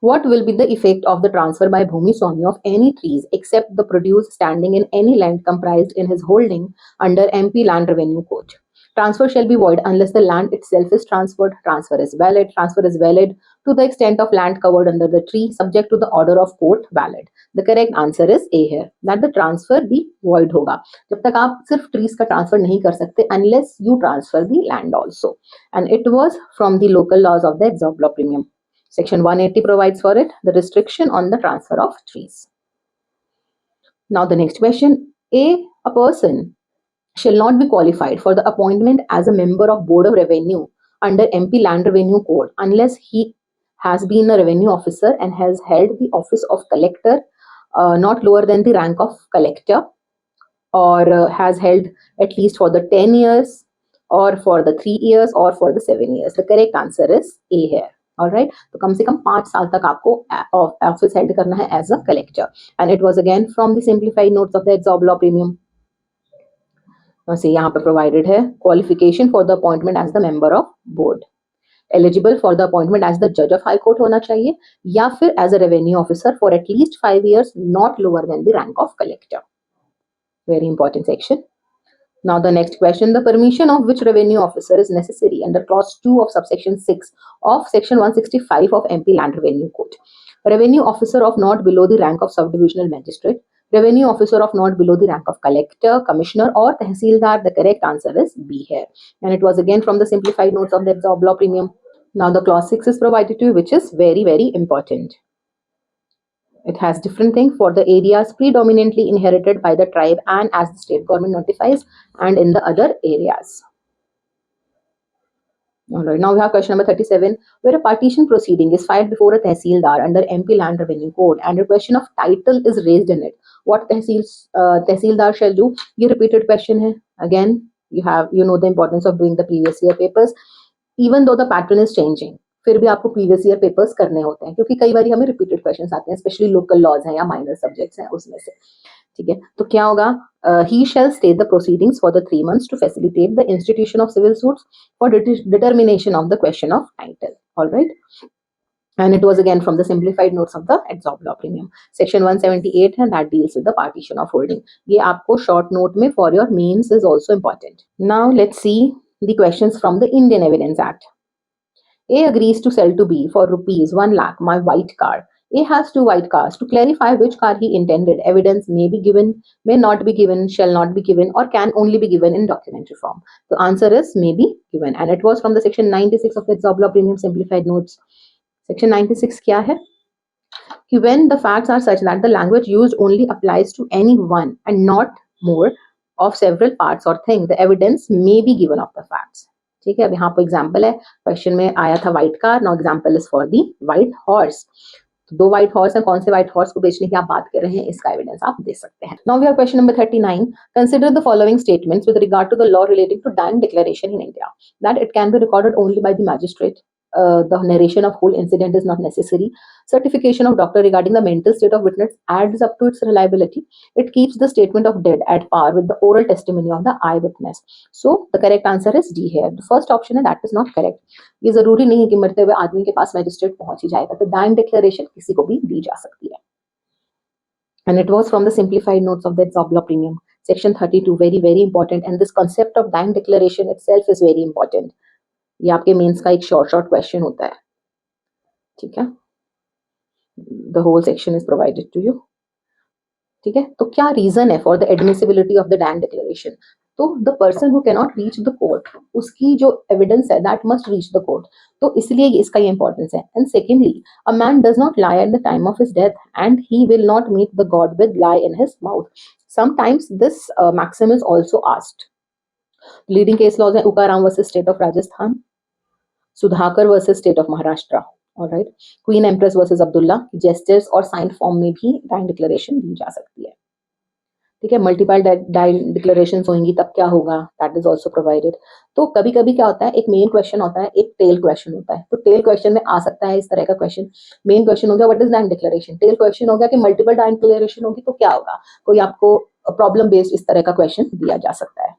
What will be the effect of the transfer by Bhumi Swami of any trees except the produce standing in any land comprised in his holding under MP Land Revenue Code? Transfer shall be void unless the land itself is transferred. Transfer is valid. Transfer is valid to the extent of land covered under the tree, subject to the order of court, valid. The correct answer is A here, that the transfer be void होगा. जब तक आप सिर्फ trees का transfer नहीं कर सकते unless you transfer the land also. And it was from the local laws of the Edzorb law premium. Section 180 provides for it, the restriction on the transfer of trees. Now the next question, a person shall not be qualified for the appointment as a member of Board of Revenue under MP Land Revenue Code unless he has been a revenue officer and has held the office of collector not lower than the rank of collector, or has held at least for the 10 years, or for the 3 years, or for the 7 years. The correct answer is A here. All right, तो कम से कम 5 साल तक आपको office held करना है as a collector. And it was again from the simplified notes of the adsorb law premium. So यहाँ पे provided है qualification for the appointment as the member of board. Eligible for the appointment as the जज of high court होना चाहिए या फिर as a revenue officer for at least 5 years, not lower than the rank of collector. Very important section. Now the next question, the permission of which revenue officer is necessary under clause 2 of subsection 6 of section 165 of MP Land Revenue Code? Revenue officer of not below the rank of subdivisional magistrate, revenue officer of not below the rank of collector, commissioner, or tehsildar. The correct answer is B here. And it was again from the simplified notes of the Edzorb law premium. Now the clause 6 is provided to you, which is very, very important. It has different thing for the areas predominantly inherited by the tribe and as the state government notifies, and in the other areas. Alright, now we have question number 37, where a partition proceeding is filed before a tehsildar under MP Land Revenue Code and a question of title is raised in it. What tehsildar shall do? ये repeated question है. Again, you know the importance of doing the previous year papers. Even though the pattern is changing, फिर भी आपको previous year papers करने होते हैं क्योंकि कई बार हमें रिपीटेड क्वेश्चंस आते हैं, स्पेशली लोकल लॉज हैं या माइनर सब्जेक्ट्स हैं उसमें से. ठीक है, तो क्या होगा? He shall stay the proceedings for the 3 months to facilitate the institution of civil suits for determination of the question of title. Alright, and it was again from the simplified notes of the Edzorb law premium. Section 178 and that deals with the partition of holding. ये आपको short note में for your means is also important. Now let's see the questions from the Indian Evidence Act. A agrees to sell to B for rupees 1 lakh my white car A has two white cars. To clarify which car he intended, evidence may be given, may not be given, shall not be given, or can only be given in documentary form. The answer is may be given, and it was from the section 96 of the Edzorb Law Premium Simplified Notes. Section 96 क्या है कि when the facts are such that the language used only applies to any one and not more of several parts or things, the evidence may be given of the facts. ठीक है, अब यहाँ पर example है, question में आया था white car, now example is for the white horse. दो व्हाइट हॉर्स हैं, कौन से व्हाइट हॉर्स को बेचने की आप बात कर रहे हैं, इसका एविडेंस आप दे सकते हैं. Now we have question number 39. Consider the following statements with regard to the law relating to dying declaration in India, that it can be recorded only by the magistrate. The narration of whole incident is not necessary. Certification of doctor regarding the mental state of witness adds up to its reliability. It keeps the statement of dead at par with the oral testimony of the eyewitness. So the correct answer is D here. The first option है that is not correct. ये जरूरी नहीं है कि मरते हुए आदमी के पास मैजिस्ट्रेट पहुंच ही जाएगा, तो dying declaration किसी को भी दी जा सकती है. And it was from the simplified notes of the Edzorb Law Premium, section 32, very very important. And this concept of dying declaration itself is very important. ये आपके मेंस का एक शॉर्ट क्वेश्चन होता है. ठीक है, the whole section is provided to you. ठीक है, तो क्या रीजन है for the admissibility of the dying declaration? तो the person who can not reach the court, उसकी जो एविडेंस है that must reach the court, तो इसलिए इसका ये इंपॉर्टेंस है. And secondly, a man does not lie at the time of his death and he will not meet the God with lie in his mouth. Sometimes this maxim is also asked. Leading case laws है Ukaram versus state of Rajasthan, Sudhakar versus state of Maharashtra, alright, queen empress versus Abdullah. Gestures और sign form में भी dying declaration दी जा सकती है. ठीक है, multiple dying declaration होंगी तब क्या होगा, दैट इज ऑल्सो प्रोवाइडेड. तो कभी कभी क्या होता है, एक मेन क्वेश्चन होता है, एक टेल क्वेश्चन होता है. तो टेल क्वेश्चन में आ सकता है इस तरह का क्वेश्चन. मेन क्वेश्चन हो गया what is dying declaration, tell question हो गया कि मल्टीपल डाइंग डिक्लेरेशन होगी तो क्या होगा, कोई आपको प्रॉब्लम बेस्ड इस तरह का क्वेश्चन दिया जा सकता है.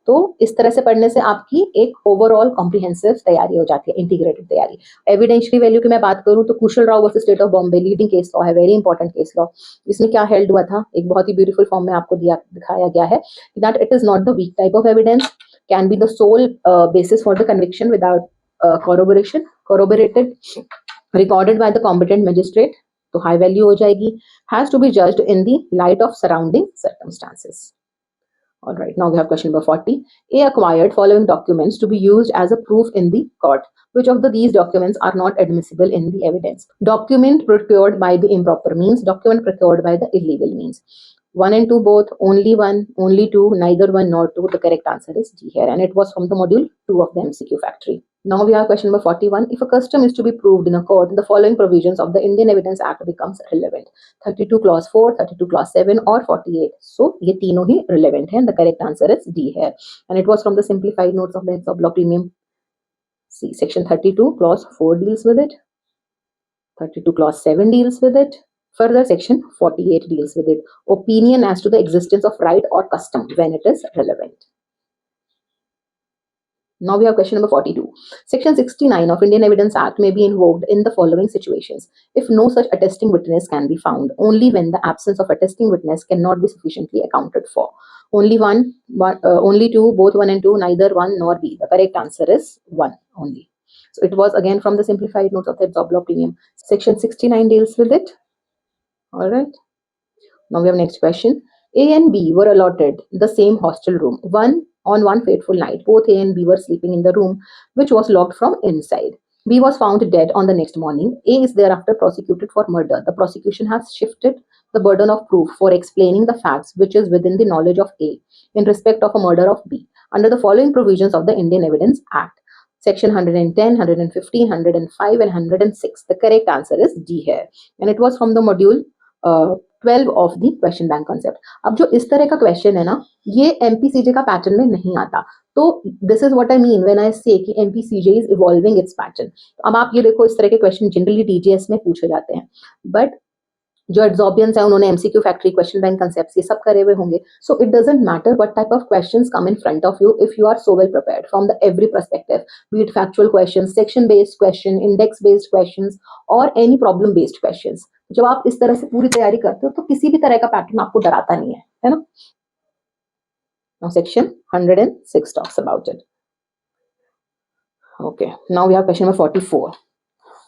तो इस तरह से पढ़ने से आपकी एक ओवरऑल कॉम्प्रिहेंसिव तैयारी हो जाती है, इंटीग्रेटेड तैयारी. एविडेंशियरी वैल्यू की मैं बात करूं तो Kushal Rao versus state of Bombay, leading case law है, वेरी इंपॉर्टेंट केस लॉ. इसमें क्या हेल्ड हुआ था, एक बहुत ही ब्यूटीफुल फॉर्म में आपको दिखाया गया है that it is not the weak type of evidence, can be the sole basis for the conviction without corroborated, recorded by the competent magistrate, तो हाई वैल्यू हो जाएगी. Has to be judged in the light of surrounding circumstances. All right, now we have question number 40. A acquired following documents to be used as a proof in the court. Which of these documents are not admissible in the evidence? Document procured by the improper means, document procured by the illegal means. 1 and 2 both, only 1, only 2, neither 1 nor 2. The correct answer is D here, and it was from the module 2 of the MCQ factory. Now we have question number 41. If a custom is to be proved in a court, the following provisions of the Indian Evidence Act becomes relevant. 32 clause 4, 32 clause 7 or 48. So ये तीनों ही relevant हैं. The correct answer is D here, and it was from the simplified notes of the Edzorb Law Premium. See, section 32 clause 4 deals with it. 32 clause 7 deals with it. Further, section 48 deals with it. Opinion as to the existence of right or custom when it is relevant. Now we have question number 42. Section 69 of Indian Evidence Act may be invoked in the following situations. If no such attesting witness can be found, only when the absence of attesting witness cannot be sufficiently accounted for. Only 1, only 2, both 1 and 2, neither 1 nor B. The correct answer is 1 only. So it was again from the simplified notes of the Edzorb Law Premium. Section 69 deals with it. All right. Now we have next question. A and B were allotted the same hostel room. On one fateful night, both A and B were sleeping in the room, which was locked from inside. B was found dead on the next morning. A is thereafter prosecuted for murder. The prosecution has shifted the burden of proof for explaining the facts which is within the knowledge of A in respect of a murder of B under the following provisions of the Indian Evidence Act. Section 110, 115, 105 and 106. The correct answer is D here, and it was from the module 12 of the question bank concept. अब जो इस तरह का question है ना, ये एमपीसीजे का pattern में नहीं आता. तो this is what I mean when I से कि एमपीसीजे इज इवॉल्विंग इट्स पैटर्न. अब आप ये देखो, इस तरह के क्वेश्चन जनरली टीजीएस में पूछे जाते हैं, बट जो एड्जॉर्बियंस है उन्होंने MCQ factory, question bank concepts ये सब करे हुए होंगे. So it doesn't matter what type of questions come in front of you if you are so well prepared from the every perspective, be it factual questions, section based question, index based questions और any problem based questions. जब आप इस तरह से पूरी तैयारी करते हो तो किसी भी तरह का पैटर्न आपको डराता नहीं है ना. Now section 106 talks about it. Okay, now we have question number 44.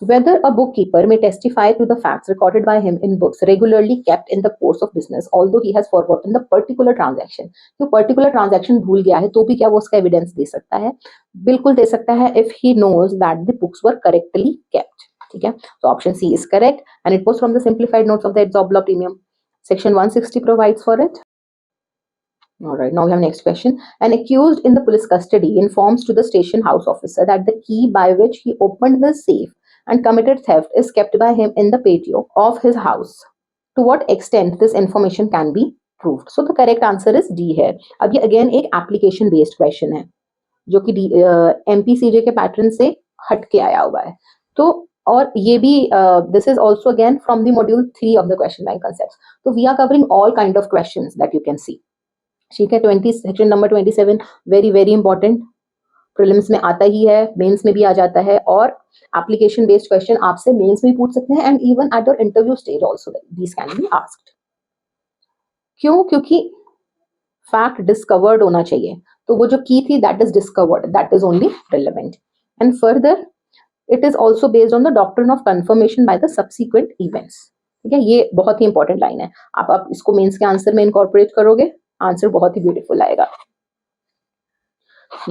Whether a bookkeeper may testify to the facts recorded by him in books regularly kept in the course of business, although he has forgotten the particular transaction. तो particular transaction भूल गया है तो भी क्या वो उसका evidence दे सकता है? बिल्कुल दे सकता है if he knows that the books were correctly kept. ठीक है, so option C is correct and it was from the simplified notes of the Edzorb law premium. Section 160 provides for it. All right, now we have next question. An accused in the police custody informs to the station house officer that the key by which he opened the safe and committed theft is kept by him in the patio of his house. To what extent this information can be proved? So the correct answer is D here. अब ये again एक application based question है जो कि MPCJ के pattern से हट के आया हुआ है. तो और ये भी this is also again from the module 3 of the question bank concepts. So we are covering all kind of questions that you can see. ठीक है, 20 section number 27 very very important, prelims में आता ही है, मेंस में भी आ जाता है और एप्लीकेशन बेस्ड क्वेश्चन आपसे मेंस में भी पूछ सकते हैं and even at your interview stage also these can be asked. क्यों? क्योंकि फैक्ट डिस्कवर्ड होना चाहिए, तो वो जो की थी that is discovered, that is only relevant. And further it is also based on the doctrine of confirmation by the subsequent events. ठीक है, ये बहुत ही इंपॉर्टेंट लाइन है. आप इसको मेंस के आंसर में इनकॉर्पोरेट करोगे, आंसर बहुत ही ब्यूटीफुल आएगा.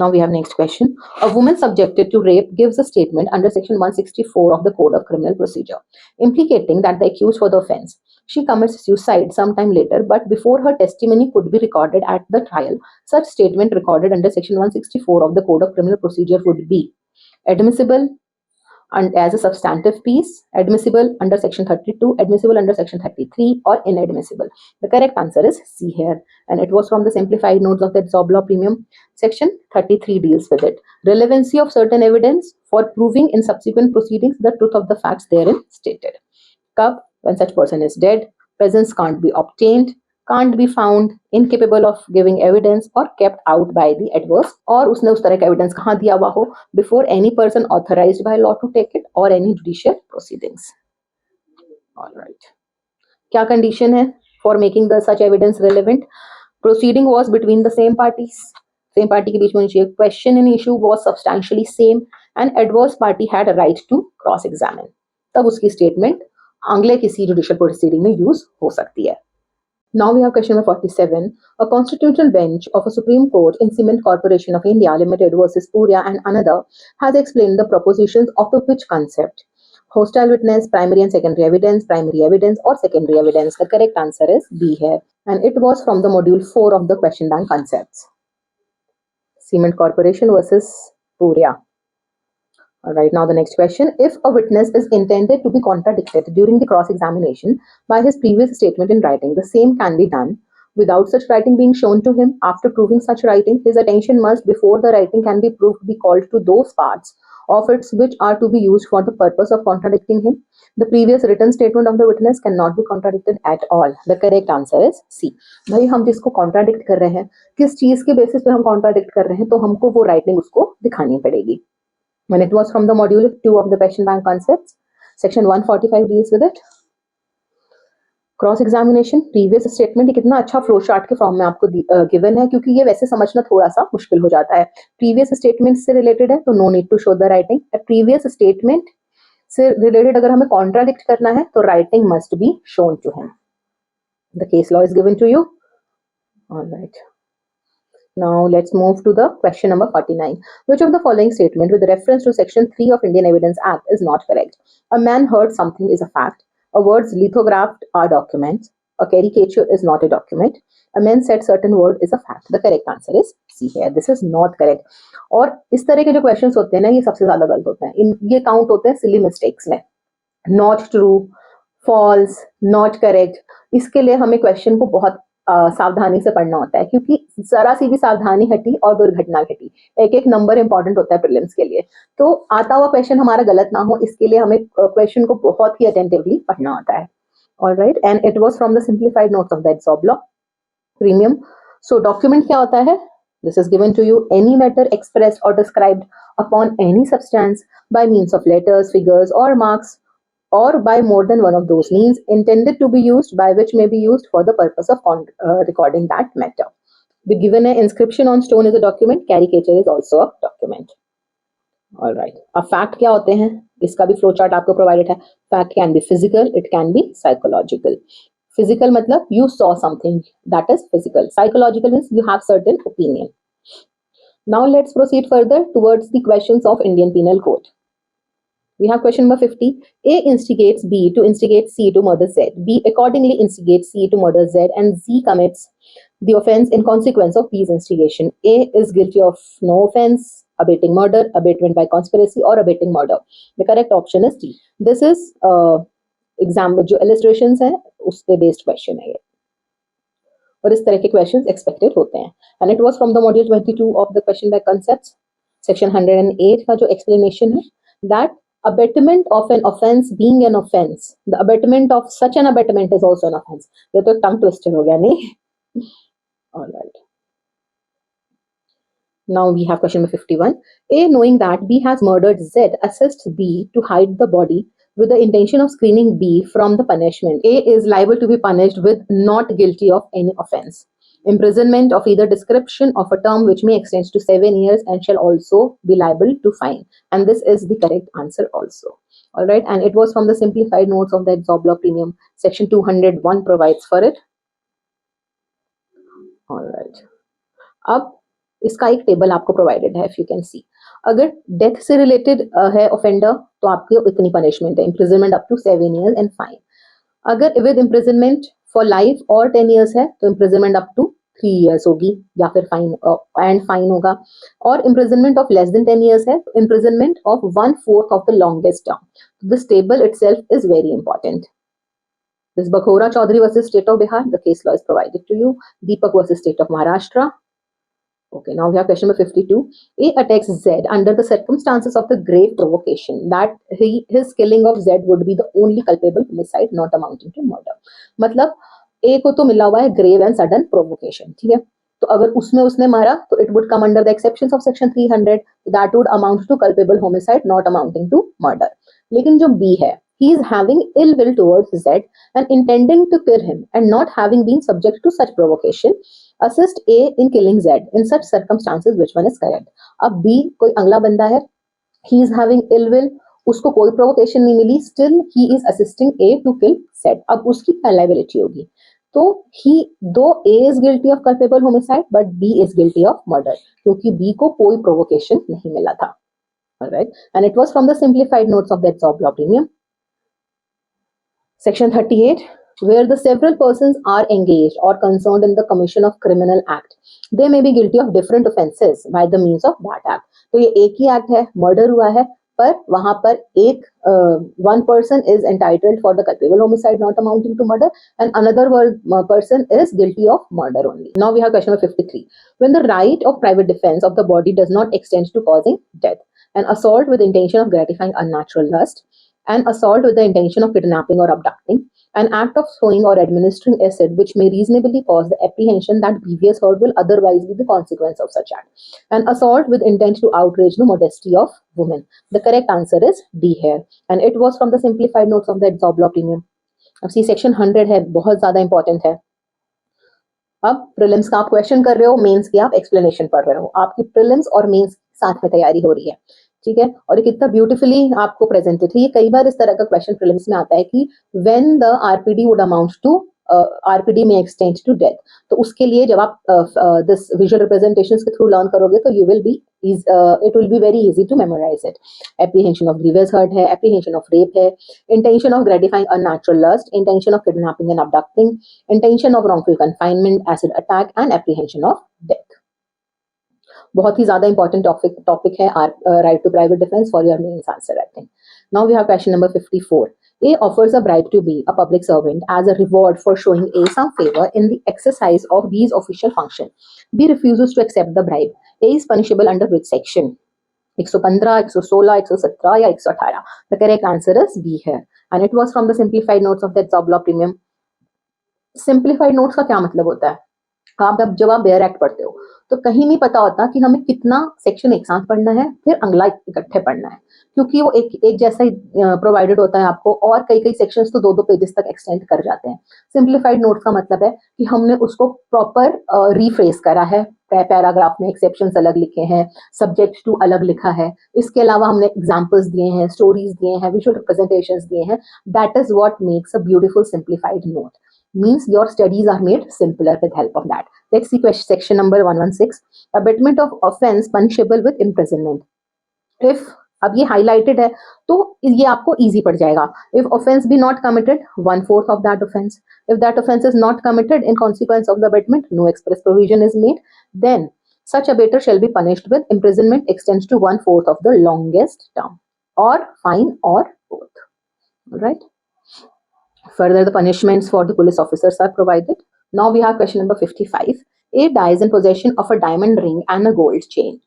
Now we have next question. A woman subjected to rape gives a statement under section 164 of the Code of Criminal Procedure, implicating that the accused for the offence. She commits suicide sometime later, but before her testimony could be recorded at the trial, such statement recorded under section 164 of the Code of Criminal Procedure would be admissible and as a substantive piece, admissible under section 32, admissible under section 33, or inadmissible. The correct answer is C here, and it was from the simplified notes of the Edzorb law premium. Section 33 deals with it. Relevancy of certain evidence for proving in subsequent proceedings the truth of the facts therein stated. Kab? When such person is dead, presence can't be obtained, can't be found, incapable of giving evidence or kept out by the adverse, और उसने उस तरह का evidence कहाँ दिया हुआ हो, before any person authorized by law to take it or any judicial proceedings. All right. क्या condition है for making the such evidence relevant? Proceeding was between the same parties. Same party के बीच में होनी चाहिए. Question in issue was substantially same and adverse party had a right to cross examine. तब उसकी statement अगले किसी judicial proceeding में use हो सकती है. Now we have question number 47. A constitutional bench of a Supreme Court in Cement Corporation of India Limited versus Purya and another has explained the propositions of the which concept? Hostile witness, primary and secondary evidence, or secondary evidence. The correct answer is B here. And it was from the module 4 of the question bank concepts. Cement Corporation versus Purya. Alright, now the next question. If a witness is intended to be contradicted during the cross-examination by his previous statement in writing, the same can be done without such writing being shown to him. After proving such writing, his attention must, before the writing can be proved, be called to those parts of it which are to be used for the purpose of contradicting him. The previous written statement of the witness cannot be contradicted at all. The correct answer is C. भाई हम जिसको contradict कर रहे हैं, किस चीज के basis पे हम contradict कर रहे हैं, तो हमको वो writing उसको दिखानी पड़ेगी. When it was from the module 2 of the question bank concepts, section 145 deals with it. Cross examination, previous statement, कितना अच्छा फ्लो चार्ट के फॉर्म में आपको गिवन है, क्योंकि ये वैसे समझना थोड़ा सा मुश्किल हो जाता है. प्रीवियस स्टेटमेंट से रिलेटेड है तो no need to show the writing. Previous statement से रिलेटेड अगर हमें कॉन्ट्राडिक्ट करना है तो writing must be shown to him. The case law is given to you. Alright, now let's move to the question number 49. Which of the following statement with reference to section 3 of Indian Evidence Act is not correct? A man heard something is a fact. A words lithographed are documents. A caricature is not a document. A man said certain word is a fact. The correct answer is C here. This is not correct. और इस तरह के जो questions होते हैं ना, ये सबसे ज्यादा गलत होते हैं. ये count होते हैं silly mistakes में. Not true, false, not correct. इसके लिए हमें question को बहुत सावधानी से पढ़ना होता है, क्योंकि जरा सी भी सावधानी हटी और दुर्घटना घटी. एक एक नंबर इंपॉर्टेंट होता है प्रीलिम्स के लिए. तो आता हुआ क्वेश्चन हमारा गलत ना हो, इसके लिए हमें क्वेश्चन को बहुत ही अटेंटिवली पढ़ना होता है. Alright, and it was from the simplified notes of the adsorb law premium. So document क्या होता है? This is given to you. Any matter expressed or described upon any substance by means of letters, figures or marks, or by more than one of those means intended to be used, by which may be used for the purpose of recording that matter. The given inscription on stone is a document. Caricature is also a document. Alright, अब fact क्या होते हैं, इसका भी flow chart आपको provided है. Fact can be physical, it can B psychological. Physical मतलब you saw something, that is physical. Psychological means you have certain opinion. Now let's proceed further towards the questions of Indian Penal Code. We have question number 50. A instigates B to instigate C to murder Z. B accordingly instigates C to murder Z, and Z commits the offense in consequence of B's instigation. A is guilty of no offense, abetting murder, abatement by conspiracy, or abetting murder. The correct option is D. This is exam जो illustrations है उस पे based question है ये, और इस तरह के क्वेश्चंस एक्सपेक्टेड होते हैं. And it was from the module 22 of the question bank concepts, section 108 का जो एक्सप्लेनेशन है, that abetment of an offense being an offense, the abetment of such an abetment is also an offense. ये तो tongue twister हो गया नहीं. All right. Now we have question number 51. A, knowing that B has murdered Z, assists B to hide the body with the intention of screening B from the punishment. A is liable to be punished with not guilty of any offense. Imprisonment of either description of a term which may extend to 7 years and shall also be liable to fine. And this is the correct answer also. All right. And it was from the simplified notes of the Edzorb law premium. Section 201 provides for it. All right. अब इसका एक table आपको provided है, if you can see. अगर death से related है offender तो आपकी इतनी पनिशमेंट है, imprisonment up to 7 years and fine. अगर विद इम्प्रिजनमेंट फॉर लाइफ और 10 years है तो इम्प्रिजनमेंट अप टू 3 years होगी, या फिर फाइन एंड फाइन होगा. और imprisonment of less than 10 years है तो imprisonment of 1/4 of the longest term. This table itself is very important. This Bakhora Chaudhary versus State of Bihar, the case law is provided to you. Deepak versus State of Maharashtra. Okay, now we have question number 52. A attacks Z under the circumstances of the grave provocation that his killing of Z would be the only culpable homicide not amounting to murder. मतलब A को तो मिला हुआ है grave and sudden provocation, ठीक है. तो अगर उसमें उसने मारा तो it would come under the exceptions of section 300, that would amount to culpable homicide not amounting to murder. लेकिन जो B है, he is having ill will towards Z and intending to kill him and not having been subject to such provocation, assist A in killing Z. In such circumstances, which one is correct? अब B कोई अगला बंदा है, he is having ill will, उसको कोई provocation नहीं मिली, still he is assisting A to kill Z. अब उसकी क्या liability होगी? तो though A is guilty of culpable homicide, but B is guilty of murder, क्योंकि B को कोई provocation नहीं मिला था. Alright, and it was from the simplified notes of the Edzorb law premium. Section 38, where the several persons are engaged or concerned in the commission of criminal act, they may be guilty of different offences by the means of that act. तो ये एक ही act है, murder हुआ है, पर वहां पर एक one person is entitled for the culpable homicide not amounting to murder, and another person is guilty of murder only. Now we have question number 53. When the right of private defense of the body does not extend to causing death, an assault with intention of gratifying unnatural lust, an assault with the intention of kidnapping or abducting, an act of throwing or administering acid which may reasonably cause the apprehension that previous hurt will otherwise be the consequence of such act, an assault with intent to outrage the modesty of women. The correct answer is D here, and it was from the simplified notes of the Edzorb law premium. अब C section 100 है, बहुत ज्यादा important है. अब prelims का आप question कर रहे हो, मेंस की आप एक्सप्लेनेशन पढ़ रहे हो, आपकी प्रीलिम्स और मेंस साथ में तैयारी हो रही है, ठीक है. और ये कितना ब्यूटीफुली आपको प्रेजेंटेड है. ये कई बार इस तरह का क्वेश्चन प्रीलिम्स में आता है कि when the RPD would amount to RPD में एक्सटेंड टू डेथ, तो उसके लिए जब आप दिस विजुअल रिप्रेजेंटेशंस के थ्रू लर्न करोगे तो you will be it will be very easy to memorise it. Apprehension of grievous hurt है, एप्रीहेंशन ऑफ रेप है, intention of gratifying unnatural lust, intention of kidnapping and abducting, intention of wrongful confinement, acid attack and apprehension of death. बहुत ही ज्यादा important topic है right to private defence for your mains answer writing. Now we have question number 54. A offers a bribe to B, a public servant, as a reward for showing A some favor in the exercise of B's official function. B refuses to accept the bribe. A is punishable under which section? 115, 116, 117 या 118? The correct answer is B here, and it was from the simplified notes of the Edzorb law premium. Simplified notes का क्या मतलब होता है? आप जब आप bare act पढ़ते हो तो कहीं नहीं पता होता कि हमें कितना सेक्शन एक साथ पढ़ना है फिर अगला इकट्ठे पढ़ना है, क्योंकि वो एक जैसा ही प्रोवाइडेड होता है आपको, और कई कई सेक्शंस तो 2-2 पेजेस तक एक्सटेंड कर जाते हैं। सिंप्लीफाइड नोट्स का मतलब है कि हमने उसको प्रॉपर रीफ्रेस करा है, पैराग्राफ में एक्सेप्शंस अलग लिखे हैं, सब्जेक्ट टू अलग लिखा है, इसके अलावा हमने एग्जाम्पल्स दिए हैं, स्टोरीज दिए हैं, विजुअल रिप्रेजेंटेशंस दिए हैं। That is what makes a beautiful simplified note, means your studies are made simpler with help of that. Let's see question section number 116. Abatement of offense punishable with imprisonment. If अब ये highlighted है तो ये आपको easy पड़ जाएगा. If offense be not committed, 1/4 of that offense. If that offense is not committed in consequence of the abatement, no express provision is made, then such abater shall be punished with imprisonment extends to 1/4 of the longest term, or fine, or both. All right. Further, the punishments for the police officers are provided. Now we have question number 55. A dies in possession of a diamond ring and a gold chain.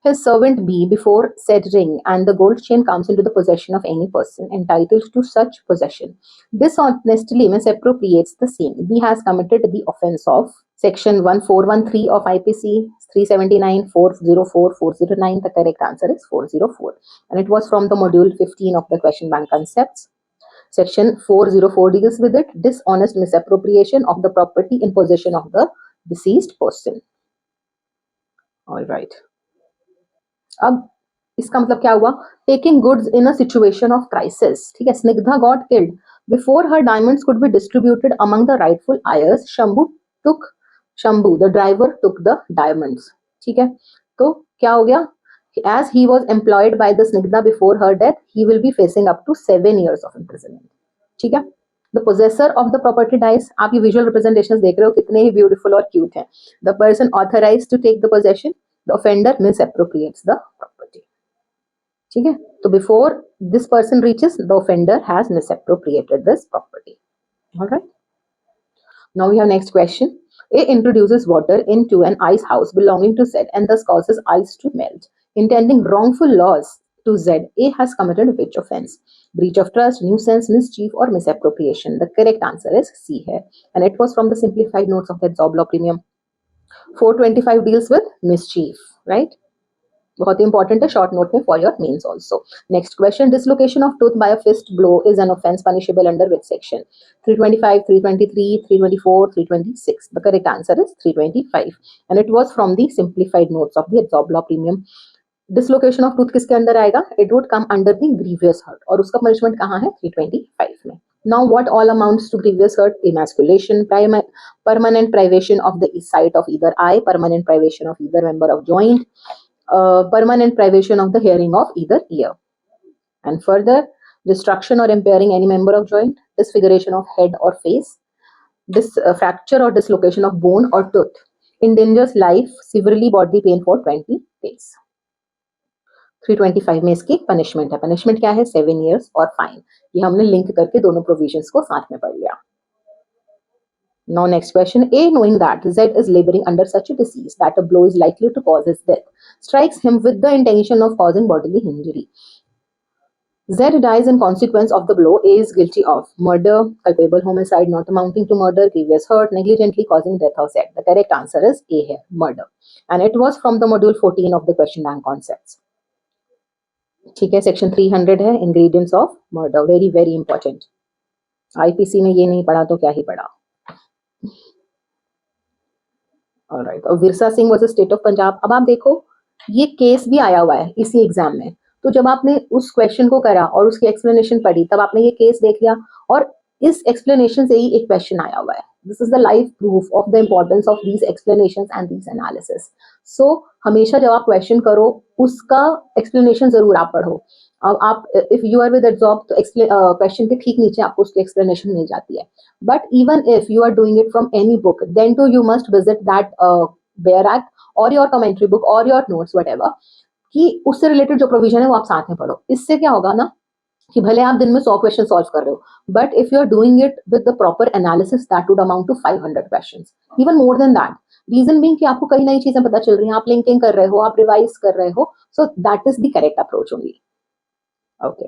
His servant B, before said ring and the gold chain comes into the possession of any person entitled to such possession, dishonestly misappropriates the same. B has committed the offense of section 1413 of IPC 379, 404, 409. The correct answer is 404. And it was from the module 15 of the question bank concepts. Section 404 deals with it, dishonest misappropriation of the property in possession of the deceased person. All right. अब इसका मतलब क्या हुआ? Taking goods in a situation of crisis. ठीक है, Snigdha got killed. Before her diamonds could be distributed among the rightful heirs, Shambhu, the driver, took the diamonds. ठीक है, तो क्या हो गया? As he was employed by the Snigdha before her death, he will be facing up to 7 years of imprisonment. ठीक है, the possessor of the property dies. आप ये visual representations देख रहे हो कितने ही beautiful और cute हैं. The person authorized to take the possession, the offender misappropriates the property. ठीक है, तो before this person reaches, the offender has misappropriated this property. All right. Now we have next question. A introduces water into an ice house belonging to Z and thus causes ice to melt. Intending wrongful loss to Z, A has committed which offense? Breach of trust, nuisance, mischief, or misappropriation? The correct answer is C here. And it was from the simplified notes of the Edzorb Law Premium. 425 deals with mischief, right? बहुत ही important है short note में for your mains also. Next question, dislocation of tooth by a fist blow is an offence punishable under which section? 325, 323, 324, 326. The correct answer is 325 and it was from the simplified notes of the adsorb law premium. Dislocation of tooth किसके अंदर आएगा? It would come under the grievous hurt, और उसका punishment कहाँ है? 325 में. Now what all amounts to grievous hurt? Emasculation, permanent privation of the sight of either eye, permanent privation of either member of joint, permanent privation of the hearing of either ear, and further destruction or impairing any member of joint, disfiguration of head or face, fracture or dislocation of bone or tooth, endangers life, severely bodily pain for 20 days. 325 में इसकी punishment है. Punishment क्या है? 7 years और fine. ये हमने link करके दोनों प्रोविजंस को साथ में पढ़ लिया. Now next question. A, knowing that Z is laboring under such a disease that a blow is likely to cause his death, strikes him with the intention of causing bodily injury. Z dies in consequence of the blow. A is guilty of murder, culpable homicide not amounting to murder, grievous hurt, negligently causing death of Z. The correct answer is A here, murder. And it was from the module 14 of the question bank concepts. ठीक है, section 300 है, ingredients of murder. Very very important. IPC में ये नहीं पढ़ा तो क्या ही पढ़ा. ऑलराइट. और Virsa Singh versus state of Punjab. अब आप देखो ये केस भी आया हुआ है इसी एग्जाम में, तो जब आपने उस क्वेश्चन को करा और उसकी एक्सप्लेनेशन पढ़ी तब आपने ये केस देख लिया, और इस एक्सप्लेनेशन से ही एक क्वेश्चन आया हुआ है. This is the live proof of the importance of these explanations and these analysis. So हमेशा जब आप क्वेश्चन करो उसका एक्सप्लेनेशन जरूर आप पढ़ो. अब आप if you are with Edzorb तो क्वेश्चन के ठीक नीचे आपको उसकी एक्सप्लेनेशन मिल जाती है. But even if you are doing it from any book, then too you must visit that bare act और योर कमेंट्री बुक और योर नोट्स व्हाटएवर, कि उससे रिलेटेड जो प्रोविजन है वो आप साथ में पढ़ो. इससे क्या होगा ना कि भले आप दिन में 100 क्वेश्चन सॉल्व कर रहे हो, but if you are doing it with the proper analysis that would amount to 500 questions, even more than that. Reason being कि आपको कई नई चीजें पता चल रही हैं, आप लिंकिंग कर रहे हो, आप रिवाइज कर रहे हो. So that is the correct approach only. Okay.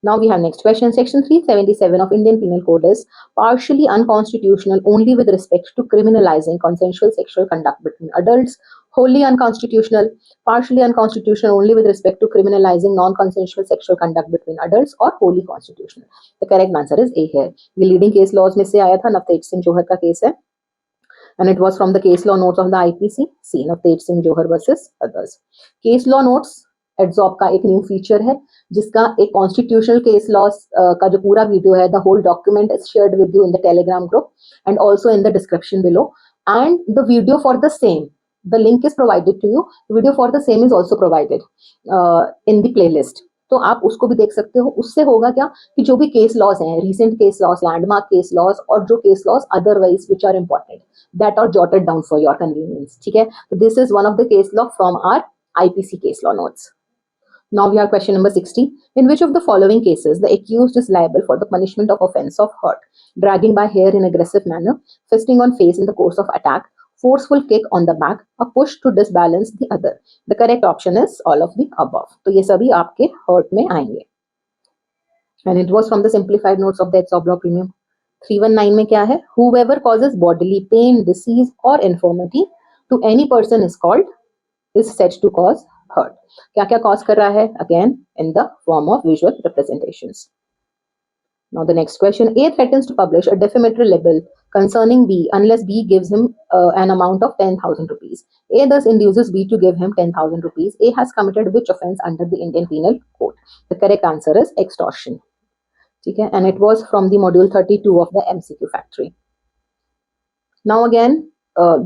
Now we have next question. Section 377 of Indian Penal Code is partially unconstitutional only with respect to criminalizing consensual sexual conduct between adults, wholly unconstitutional, partially unconstitutional only with respect to criminalizing non-consensual sexual conduct between adults, or wholly constitutional. The correct answer is A here. ये leading case laws में से आया था, नवतेज सिंह जोहर का case है, and it was from the case law notes of the IPC. See, Navtej Singh Johar versus others. Case law notes Edzorb का एक new feature है, जिसका एक कॉन्स्टिट्यूशनल केस लॉस का जो पूरा वीडियो है, the whole document is shared with you in the Telegram group and also in the description below, and the video for the same, the link is provided to you, the video for the same is also provided in the playlist. तो आप उसको भी देख सकते हो. उससे होगा क्या कि जो भी केस लॉस हैं, recent case laws, landmark case laws, और जो case laws otherwise which are important, that are jotted down for your convenience. ठीक है, तो this is one of the case law from our IPC case law notes. Now we have question number 60. In which of the following cases the accused is liable for the punishment of offense of hurt, dragging by hair in aggressive manner, fisting on face in the course of attack, forceful kick on the back, a push to disbalance the other? The correct option is all of the above. तो ये सभी आपके hurt में आएंगे. And it was from the simplified notes of the Edzorb law premium. 319 में क्या है? Whoever causes bodily pain, disease or infirmity to any person is said to cause hurt. क्या क्या cause कर रहा है? Again in the form of visual representations. Now the next question. A threatens to publish a defamatory libel concerning B unless B gives him an amount of 10,000 rupees. A thus induces B to give him 10,000 rupees. A has committed which offense under the Indian Penal Code? The correct answer is extortion. Okay, and it was from the module 32 of the MCQ factory. Now again,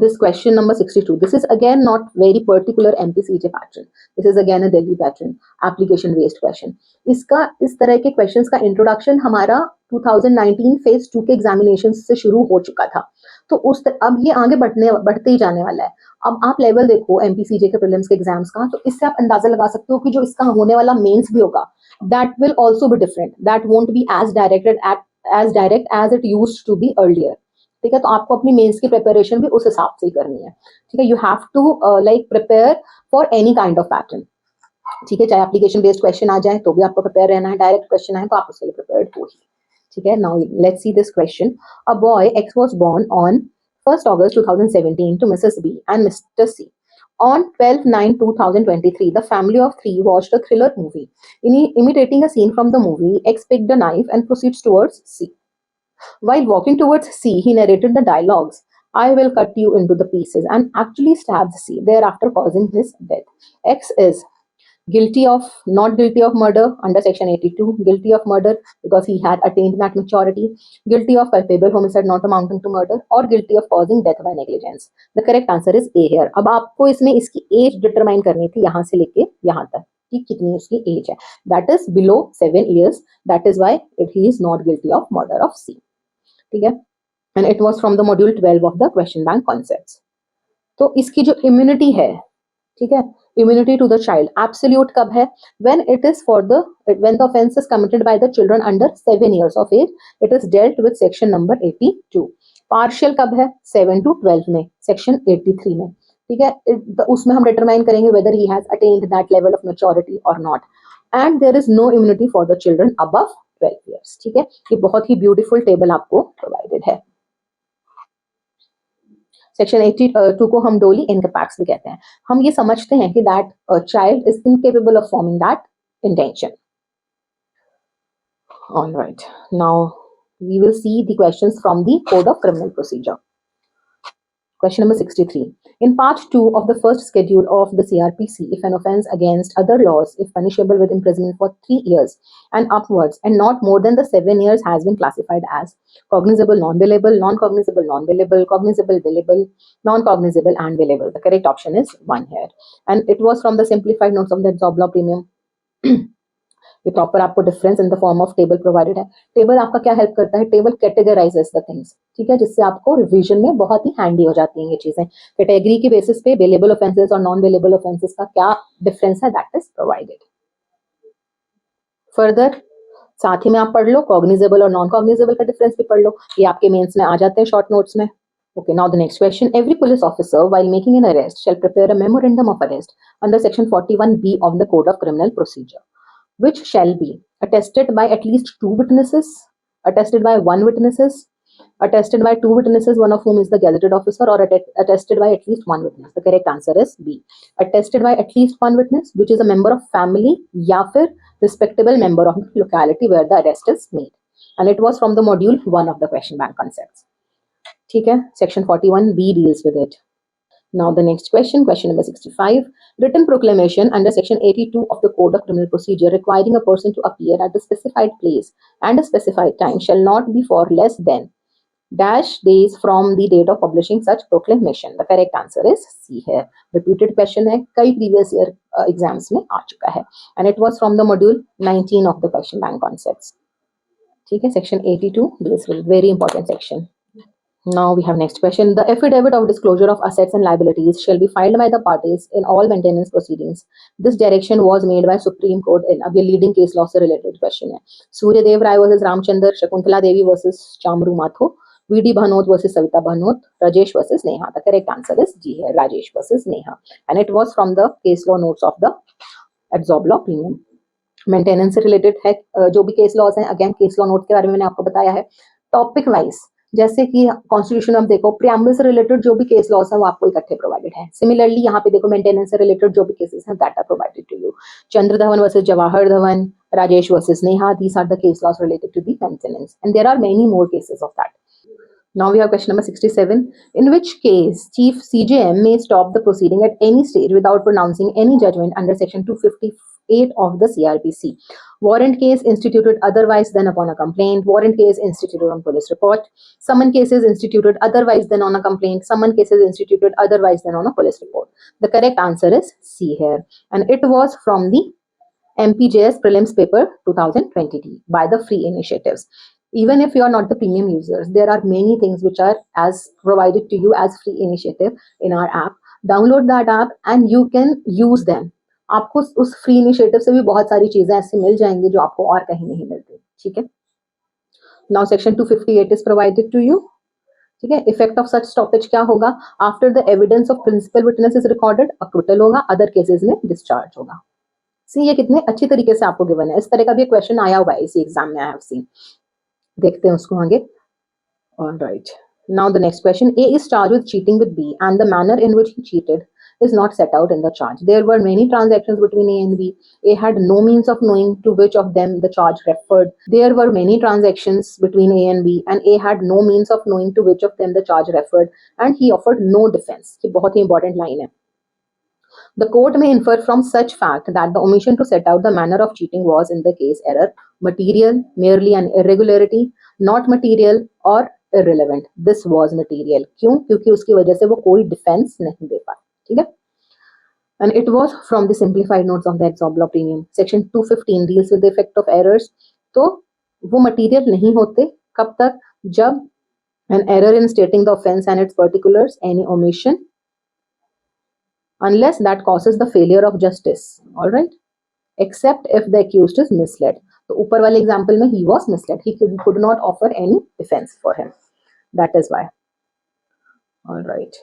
this question number 62. This is again not very particular MPCJ pattern. This is again a Delhi pattern, application based question. इसका इस तरह के questions का introduction हमारा 2019 phase 2 के examinations से शुरू हो चुका था. तो अब ये आगे बढ़ते ही जाने वाला है. अब आप लेवल देखो MPCJ के prelims के exams का, तो इससे आप अंदाजा लगा सकते हो कि जो इसका होने वाला मेंस भी होगा, that will also be different. That won't be as direct as it used to be earlier. ठीक है, तो आपको अपनी मेंस की प्रिपरेशन भी उस हिसाब से ही करनी है. ठीक है, you have to like prepare for any kind of pattern. ठीक है, चाहे एप्लीकेशन बेस्ड क्वेश्चन आ जाए तो भी आपको प्रिपेयर रहना है, डायरेक्ट क्वेश्चन आए तो आप उसके लिए प्रिपेयर्ड हो ही. ठीक है, now let's see this question. A boy X was born on 1st August 2017 to Mrs. B and Mr. C. On 12/9/2023, the family of three watched a thriller movie. Imitating a scene from the movie, X picked a knife and proceeds towards C. While walking towards C, he narrated the dialogues, "I will cut you into the pieces," and actually stabbed C, thereafter causing his death. X is not guilty of murder under section 82, guilty of murder because he had attained that maturity, guilty of culpable homicide not amounting to murder, or guilty of causing death by negligence. The correct answer is A here. अब आपको इसमें इसकी age determine करनी थी यहाँ से लेके यहाँ तक कि कितनी उसकी age है. That is below 7 years. That is why he is not guilty of murder of C. ठीक है, and it was from the module 12 of the question bank concepts. तो इसकी जो इम्यूनिटी है, ठीक है, immunity to the child absolute कब है? When the offence is committed by the children under 7 years of age. It is dealt with section number 82. Partial कब है? 7 to 12 में, सेक्शन 83 में. ठीक है, उसमें हम डिटरमाइन करेंगे whether he has attained that level of maturity or not. And there is no immunity for the children above 12 years. ठीक है, ये बहुत ही ब्यूटीफुल टेबल आपको प्रोवाइडेड है. सेक्शन 82 को हम डोली इनकैपेक्स भी कहते हैं. हम ये समझते हैं कि that child is incapable of forming that intention. Alright, now we will see the questions from the code of criminal procedure. Question number 63. In part 2 of the first schedule of the CRPC, if an offence against other laws is punishable with imprisonment for 3 years and upwards and not more than the 7 years has been classified as cognizable, non-bailable, non-cognizable, non-bailable, cognizable, bailable, non-cognizable and bailable. The correct option is 1 here. And it was from the simplified notes of the Edzorb law premium. ये proper आपको difference in the form of table provided है. Table आपका क्या help करता है? Table categorises the things. ठीक है, जिससे आपको रिवीजन में बहुत ही हैंडी हो जाती हैं ये चीजें. कैटेगरी के बेसिस पे बेलेबल ऑफेंसेस और नॉन बेलेबल ऑफेंसेस का क्या डिफरेंस है, दैट इज प्रोवाइडेड. फर्दर साथ ही में आप पढ़ लो कॉग्निजेबल और नॉन कॉग्निजेबल का डिफरेंस भी पढ़ लो. ये आपके मेंस में आ जाते हैं शॉर्ट नोट्स में. Okay, now the next question. Every police officer, while making an arrest, shall prepare a memorandum of arrest under section 41B of the Code of Criminal Procedure. which shall be attested by at least 2 witnesses, attested by 1 witnesses, attested by 2 witnesses, one of whom is the gazetted officer, or attested by at least 1 witness. The correct answer is B. Attested by at least 1 witness, which is a member of family या फिर respectable member of the locality where the arrest is made. And it was from the module 1 of the question bank concepts. ठीक है, section 41B deals with it. Now the next question, question number 65. Written proclamation under section 82 of the Code of Criminal Procedure requiring a person to appear at the specified place and a specified time shall not be for less than dash days from the date of publishing such proclamation. The correct answer is C here. Repeated question है, कई previous year exams में आ चुका है, and it was from the module 19 of the question bank concepts. ठीक है, section 82 deals with very important section. Now we have next question. The affidavit of disclosure of assets and liabilities shall be filed by the parties in all maintenance proceedings. This direction was made by Supreme Court in अब ये leading case law से related question है. सूर्यदेव राय versus Ramchandra, Shakuntala Devi versus चामरू माथो, V.D. Bhanot versus Savita Bhanot, Rajesh versus Neha. The correct answer is G here, Rajesh versus Neha. And it was from the case law notes of the Edzorb law premium. Maintenance से related है जो भी case laws हैं, again case law note के बारे में मैंने आपको बताया है टॉपिक वाइज, जैसे कि कॉन्स्टिट्यूशन अब देखो प्रियम्बल से रिलेटेड जो भी केस लॉस है वो आपको इकट्ठे प्रोवाइडेड है. सिमिलरली यहाँ पे देखो मेंटेनेंस से रिलेटेड जो भी केसेस हैं that are provided to you. Chandra Dhawan versus Jawahar Dhawan, Rajesh versus Neha, these are the case laws related to the maintenance, and there are many more cases of that. Now we have question number 67. In which case Chief CJM may stop the proceeding at any stage without pronouncing any judgment under section 258 of the CRPC? Warrant case instituted otherwise than upon a complaint. Warrant case instituted on police report. Summon cases instituted otherwise than on a complaint. Summon cases instituted otherwise than on a police report. The correct answer is C here. And it was from the MPJS Prelims paper 2020 by the free initiatives. Even if you are not the premium users, there are many things which are as provided to you as free initiative in our app. Download that app and you can use them. आपको उस free initiative से भी बहुत सारी चीजें ऐसी मिल जाएंगी जो आपको और कहीं नहीं मिलती. ठीक है. Now section 258 is provided to you. ठीक है. इफेक्ट ऑफ सच स्टॉपेज क्या होगा? After the evidence of principal witness is recorded acquittal होगा, अदर केसेस में डिस्चार्ज होगा. सी ये कितने अच्छी तरीके से आपको गिवन है. इस तरह का भी क्वेश्चन आया हुआ है इसी एग्जाम में, आई हैव सीन. देखते हैं उसको आगे. All right. Now the next question. A is charged with cheating with B and the manner in which he cheated is not set out in the charge. There were many transactions between A and B. A had no means of knowing to which of them the charge referred. There were many transactions between A and B and A had no means of knowing to which of them the charge referred and he offered no defense. ये बहुत ही important line है. The court may infer from such fact that the omission to set out the manner of cheating was in the case error, material, merely an irregularity, not material or irrelevant. This was material. क्यों? क्योंकि उसकी वजह से वो कोई defence नहीं दे पाए. ठीक है. And it was from the simplified notes of the Edzorb law premium. Section 215 deals with the effect of errors. तो वो material नहीं होते कब तक? जब an error in stating the offense and its particulars, any omission, unless that causes the failure of justice, all right, except if the accused is misled. तो ऊपर वाले एग्जाम्पल में he was misled, he could not offer any defense for him, that is why. All right.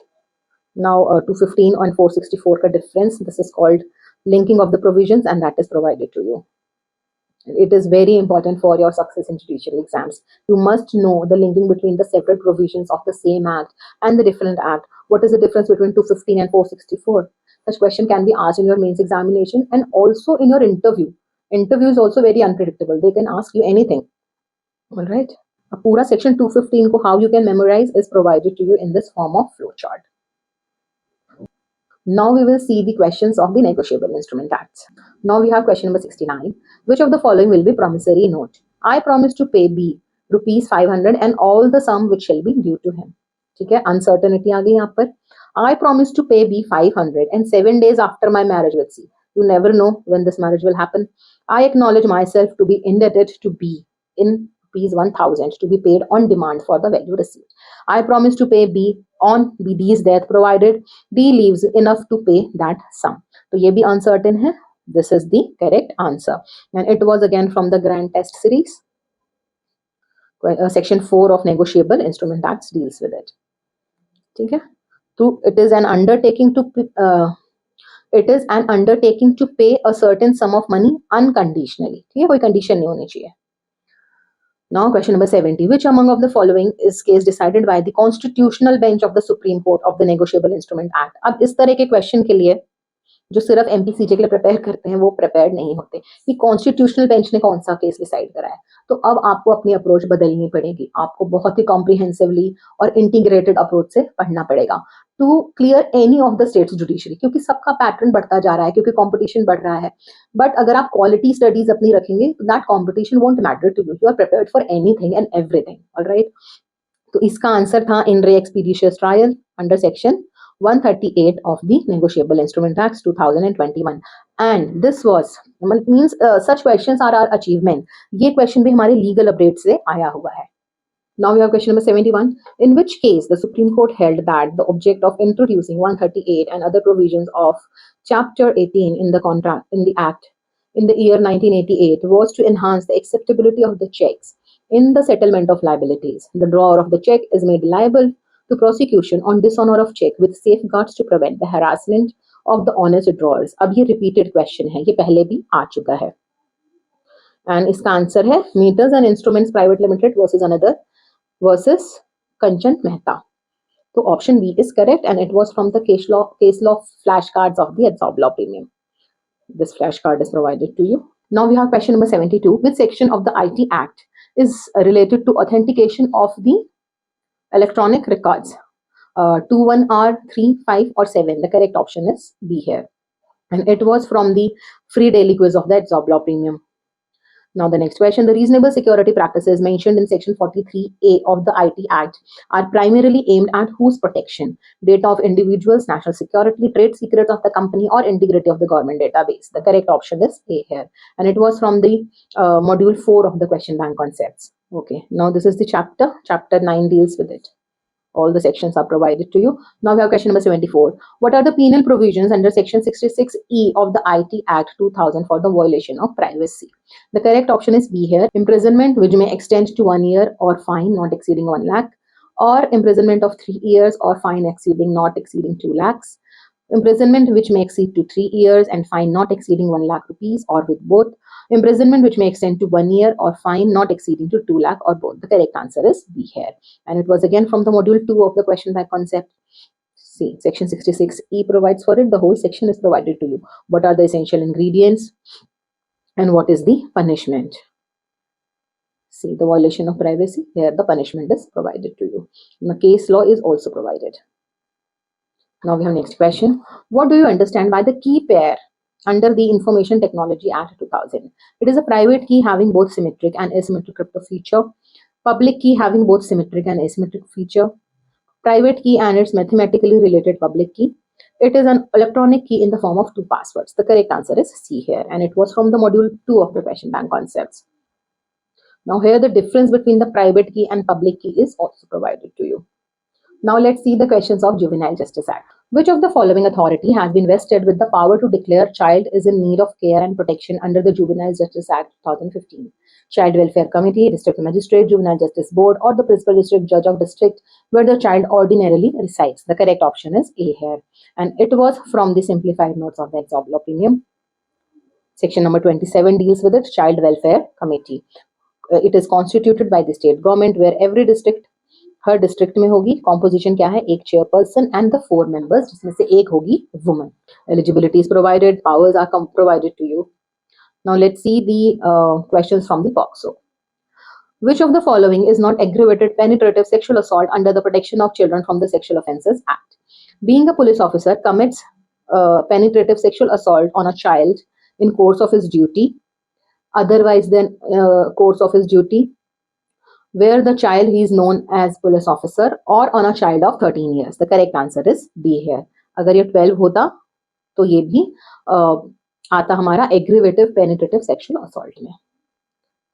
Now 215 and 464 का difference, this is called linking of the provisions and that is provided to you. It is very important for your success in judicial exams. You must know the linking between the separate provisions of the same act and the different act. What is the difference between 215 and 464? Such question can be asked in your mains examination and also in your interview. Interview is also very unpredictable. They can ask you anything. All right. A pura section 215 ko how you can memorize is provided to you in this form of flowchart. Now we will see the questions of the negotiable instrument acts. Now we have question number 69. Which of the following will be promissory note? I promise to pay B rupees 500 and all the sum which shall be due to him. ठीक है. Uncertainty आ गई यहाँ पर. I promise to pay B 500 and 7 days after my marriage with C. You never know when this marriage will happen. I acknowledge myself to be indebted to B in rupees 1000 to be paid on demand for the value received. I promise to pay B on BD's death provided D leaves enough to pay that sum. तो ये भी uncertain है. This is the correct answer. And it was again from the grand test series. Section 4 of negotiable instrument acts deals with it. ठीक है. So it is an undertaking to it is an undertaking to pay a certain sum of money unconditionally, ठीक है, कोई condition नहीं होनी चाहिए. Now question number 70. Which among of the following is case decided by the constitutional bench of the Supreme Court of the Negotiable Instrument Act? अब इस तरह के क्वेश्चन के लिए जो सिर्फ एमपीसीजे के लिए प्रिपेयर करते हैं वो प्रिपेयर्ड नहीं होते कि कॉन्स्टिट्यूशनल बेंच ने कौन सा केस डिसाइड करा है. तो अब आपको अपनी अप्रोच बदलनी पड़ेगी, आपको बहुत ही कॉम्प्रिहेंसिवली और इंटीग्रेटेड अप्रोच से पढ़ना पड़ेगा to clear any of the states judiciary, क्योंकि सबका पैटर्न बढ़ता जा रहा है, क्योंकि कंपटीशन बढ़ रहा है. बट अगर आप क्वालिटी स्टडीज अपनी रखेंगे तो that competition won't matter to you, you are prepared for anything and everything. Alright, तो इसका आंसर था in re expeditious trial under section 138 of the Negotiable Instrument Acts 2021, and this was means such questions are our achievement. ये question भी हमारे legal update से आया हुआ है. Now we have question number 71. In which case the Supreme Court held that the object of introducing 138 and other provisions of Chapter 18 in the Act in the year 1988 was to enhance the acceptability of the checks in the settlement of liabilities. The drawer of the check is made liable to prosecution on dishonor of check with safeguards to prevent the harassment of the honest withdrawals. अब ये repeated question है, ये पहले भी आ चुका है. And इसका answer है Meters and Instruments Private Limited versus Kanchan Mehta. So option B is correct, and it was from the case law flashcards of the Edzorb law premium. This flashcard is provided to you. Now we have question number 72. Which section of the IT Act is related to authentication of the electronic records? 21R, 3, 5 or 7. The correct option is B here. And it was from the free daily quiz of the Edzorb law premium. Now the next question. The reasonable security practices mentioned in section 43A of the IT Act are primarily aimed at whose protection? Data of individuals, national security, trade secrets of the company, or integrity of the government database. The correct option is A here. And it was from the module 4 of the question bank concepts. Okay, now this is the chapter. Chapter 9 deals with it. All the sections are provided to you. Now we have question number 74. What are the penal provisions under section 66E of the IT Act 2000 for the violation of privacy? The correct option is B here. Imprisonment which may extend to 1 year or fine not exceeding 1 lakh, or imprisonment of 3 years or fine not exceeding 2 lakhs. Imprisonment which may exceed to 3 years and fine not exceeding 1 lakh rupees, or with both. Imprisonment which may extend to 1 year or fine not exceeding to 2 lakh, or both. The correct answer is B here. And it was again from the module 2 of the question bank concept. See, section 66E provides for it. The whole section is provided to you. What are the essential ingredients and what is the punishment? See, the violation of privacy, here the punishment is provided to you. And the case law is also provided. Now we have next question. What do you understand by the key pair under the Information Technology Act 2000? It is a private key having both symmetric and asymmetric crypto feature. Public key having both symmetric and asymmetric feature. Private key and its mathematically related public key. It is an electronic key in the form of 2 passwords. The correct answer is C here, and it was from the module 2 of the question bank concepts. Now here the difference between the private key and public key is also provided to you. Now let's see the questions of Juvenile Justice Act. Which of the following authority has been vested with the power to declare child is in need of care and protection under the Juvenile Justice Act 2015? Child Welfare Committee, District Magistrate, Juvenile Justice Board, or the Principal District Judge of District where the child ordinarily resides? The correct option is A here. And it was from the simplified notes of the Edzorb law premium. Section number 27 deals with it, Child Welfare Committee. It is constituted by the state government where every district her district में होगी. Composition क्या है? एक chairperson and the 4 members, जिसमें से एक होगी woman. Eligibility is provided, powers are provided to you. Now let's see the questions from the POCSO. Which of the following is not aggravated penetrative sexual assault under the Protection of Children from the Sexual Offences Act? Being a police officer commits penetrative sexual assault on a child in course of his duty, otherwise than course of his duty, where the child he is known as police officer, or on a child of 13 years. The correct answer is B here. अगर ये 12 होता तो ये भी आता हमारा aggravative penetrative sexual assault में.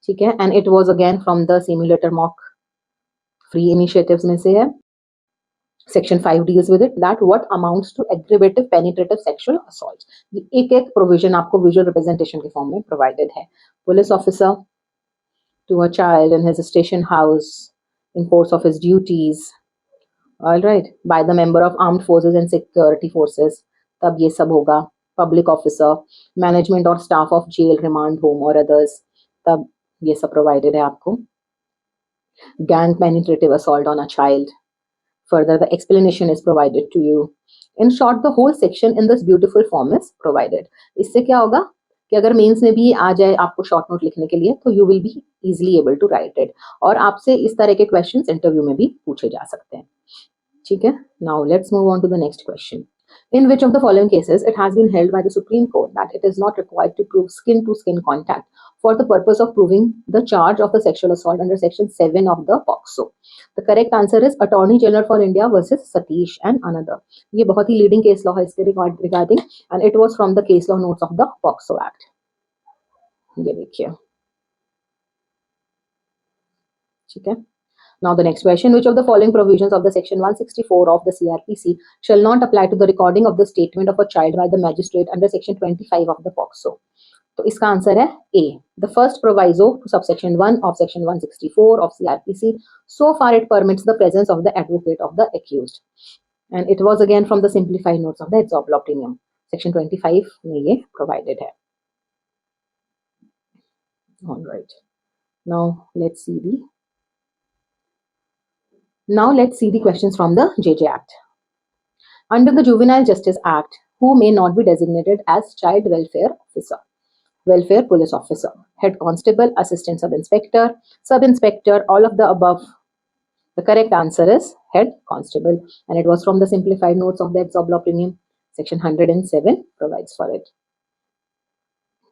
ठीक है, and it was again from the simulator mock free initiatives में से है. Section 5 deals with it, that what amounts to aggravative penetrative sexual assault. ये एक provision आपको visual representation के form में provided है. Police officer to a child in his station house in course of his duties, all right, by the member of armed forces and security forces, तब ये सब होगा. पब्लिक ऑफिसर, मैनेजमेंट और staff of jail, remand home और others, तब ये सब provided है आपको. Gang penetrative assault on a child, further the explanation is provided to you. In short, the whole section in this beautiful form is provided. इससे क्या होगा कि अगर मेंस में भी आ जाए आपको शॉर्ट नोट लिखने के लिए, तो you will be easily able to write it, और आपसे इस तरह के क्वेश्चंस इंटरव्यू में भी पूछे जा सकते हैं. ठीक है. Now let's move on to the next question. In which of the following cases it has been held by the Supreme Court that it is not required to prove skin-to-skin contact for the purpose of proving the charge of the sexual assault under Section 7 of the POCSO? The correct answer is Attorney General for India versus Satish and another. ये बहुत ही leading case law है इसके regarding, and it was from the case law notes of the POCSO Act. ये देखिए. ठीक है. Now the next question, which of the following provisions of the section 164 of the CRPC shall not apply to the recording of the statement of a child by the magistrate under section 25 of the POCSO? तो इसका answer है A. The first proviso to subsection 1 of section 164 of CRPC, so far it permits the presence of the advocate of the accused. And it was again from the simplified notes of the Edzorb law premium. Section 25 में ये provided है. All right. Now let's see the questions from the JJ Act. Under the Juvenile Justice Act, who may not be designated as child welfare officer? Welfare police officer, head constable, assistant sub-inspector, all of the above. The correct answer is head constable, and it was from the simplified notes of the Edzorb law premium. Section 107 provides for it.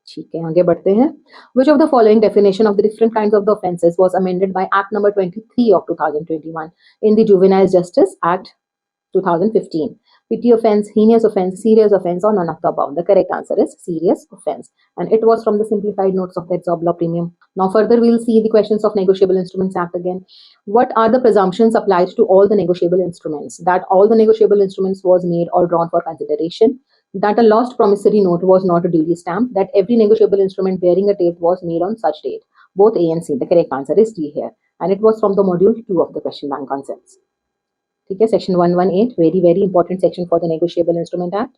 ठीक है, आगे बढ़ते हैं. Which of the following definition of the different kinds of the offences was amended by Act number 23 of 2021 in the Juvenile Justice Act 2015? Petty offence, heinous offence, serious offence, or none of the above? The correct answer is serious offence, and it was from the simplified notes of the Edzorb law premium. Now further we'll see the questions of Negotiable Instruments Act again. What are the presumptions applied to all the negotiable instruments? That all the negotiable instruments was made or drawn for consideration, that a lost promissory note was not duly stamped, that every negotiable instrument bearing a date was made on such date. Both A and C. The correct answer is D here, and it was from the module 2 of the question bank concepts. ठीक है, section 118, very important section for the Negotiable Instrument Act.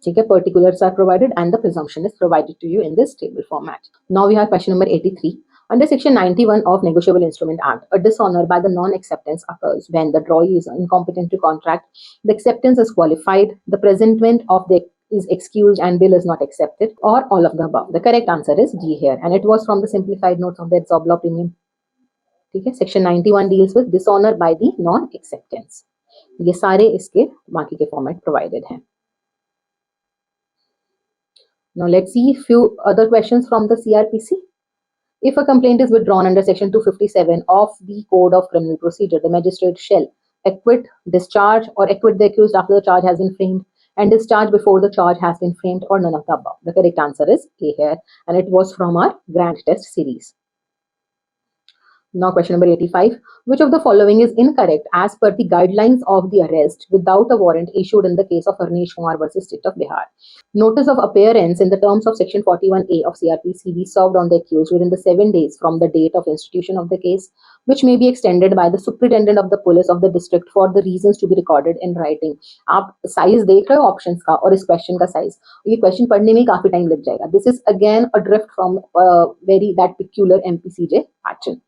ठीक है, particulars are provided and the presumption is provided to you in this table format. Now we have question number 83. Under section 91 of Negotiable Instrument Act, a dishonor by the non-acceptance occurs when the drawee is incompetent to contract, the acceptance is qualified, the presentment of the is excused and bill is not accepted, or all of the above. The correct answer is D here, and it was from the simplified notes of the Edzorb law premium. ठीक है, section 91 deals with dishonor by the non-acceptance. ये सारे इसके बाकी के format provided हैं. Now let's see few other questions from the CRPC. If a complaint is withdrawn under section 257 of the Code of Criminal Procedure, the magistrate shall acquit, discharge, or acquit the accused after the charge has been framed, and discharge before the charge has been framed, or none of the above. The correct answer is A here, and it was from our grant test series. Now question number 85. Which of the following is incorrect as per the guidelines of the arrest without a warrant issued in the case of Harnesh Kumar versus State of Bihar? Notice of appearance in the terms of section 41A of CRPC be served on the accused within the 7 days from the date of institution of the case, which may be extended by the superintendent of the police of the district for the reasons to be recorded in writing. आप size देख रहे हो options का और इस question का size. ये question पढ़ने में काफी time लग जाएगा. This is again a drift from that peculiar MPCJ pattern.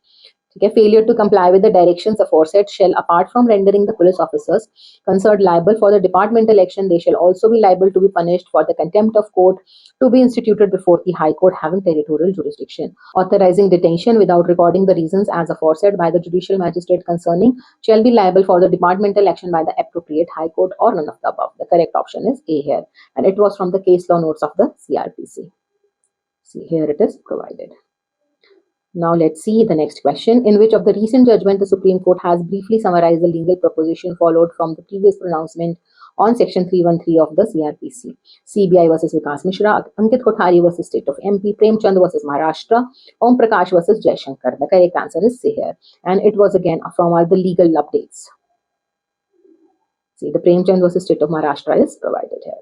Okay, failure to comply with the directions aforesaid shall, apart from rendering the police officers concerned liable for the departmental action, they shall also be liable to be punished for the contempt of court to be instituted before the High Court having territorial jurisdiction. Authorizing detention without recording the reasons as aforesaid by the judicial magistrate concerning shall be liable for the departmental action by the appropriate High Court, or none of the above. The correct option is A here, and it was from the case law notes of the CRPC. See, here it is provided. Now let's see the next question. In which of the recent judgment the Supreme Court has briefly summarized the legal proposition followed from the previous pronouncement on section 313 of the CRPC? CBI versus Vikas Mishra, Ankit Kothari versus State of MP, Premchand versus Maharashtra, Om Prakash versus Jaishankar. The correct answer is C here, and it was again from the legal updates. See, the Premchand versus State of Maharashtra is provided here.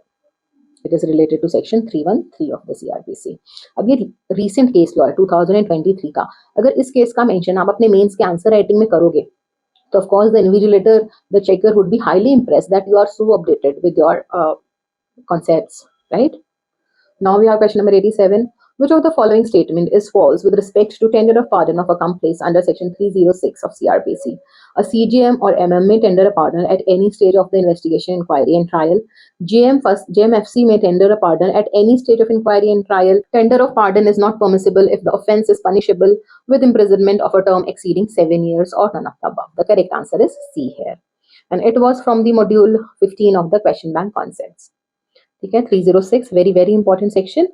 It is related to section 313 of the CRPC. अब ये recent case law है 2023 का. अगर इस case का mention आप अपने mains के आंसर राइटिंग में करोगे, तो of course the invigilator, the checker would be highly impressed that you are so updated with your concepts, right? Now we have question number 87. Which of the following statement is false with respect to tender of pardon of accomplice under section 306 of CRPC? A CGM or MM may tender a pardon at any stage of the investigation, inquiry and trial. JMFC may tender a pardon at any stage of inquiry and trial. Tender of pardon is not permissible if the offence is punishable with imprisonment of a term exceeding 7 years or none of the above. The correct answer is C here. And it was from the module 15 of the question bank concepts. ठीक है 306 very important section.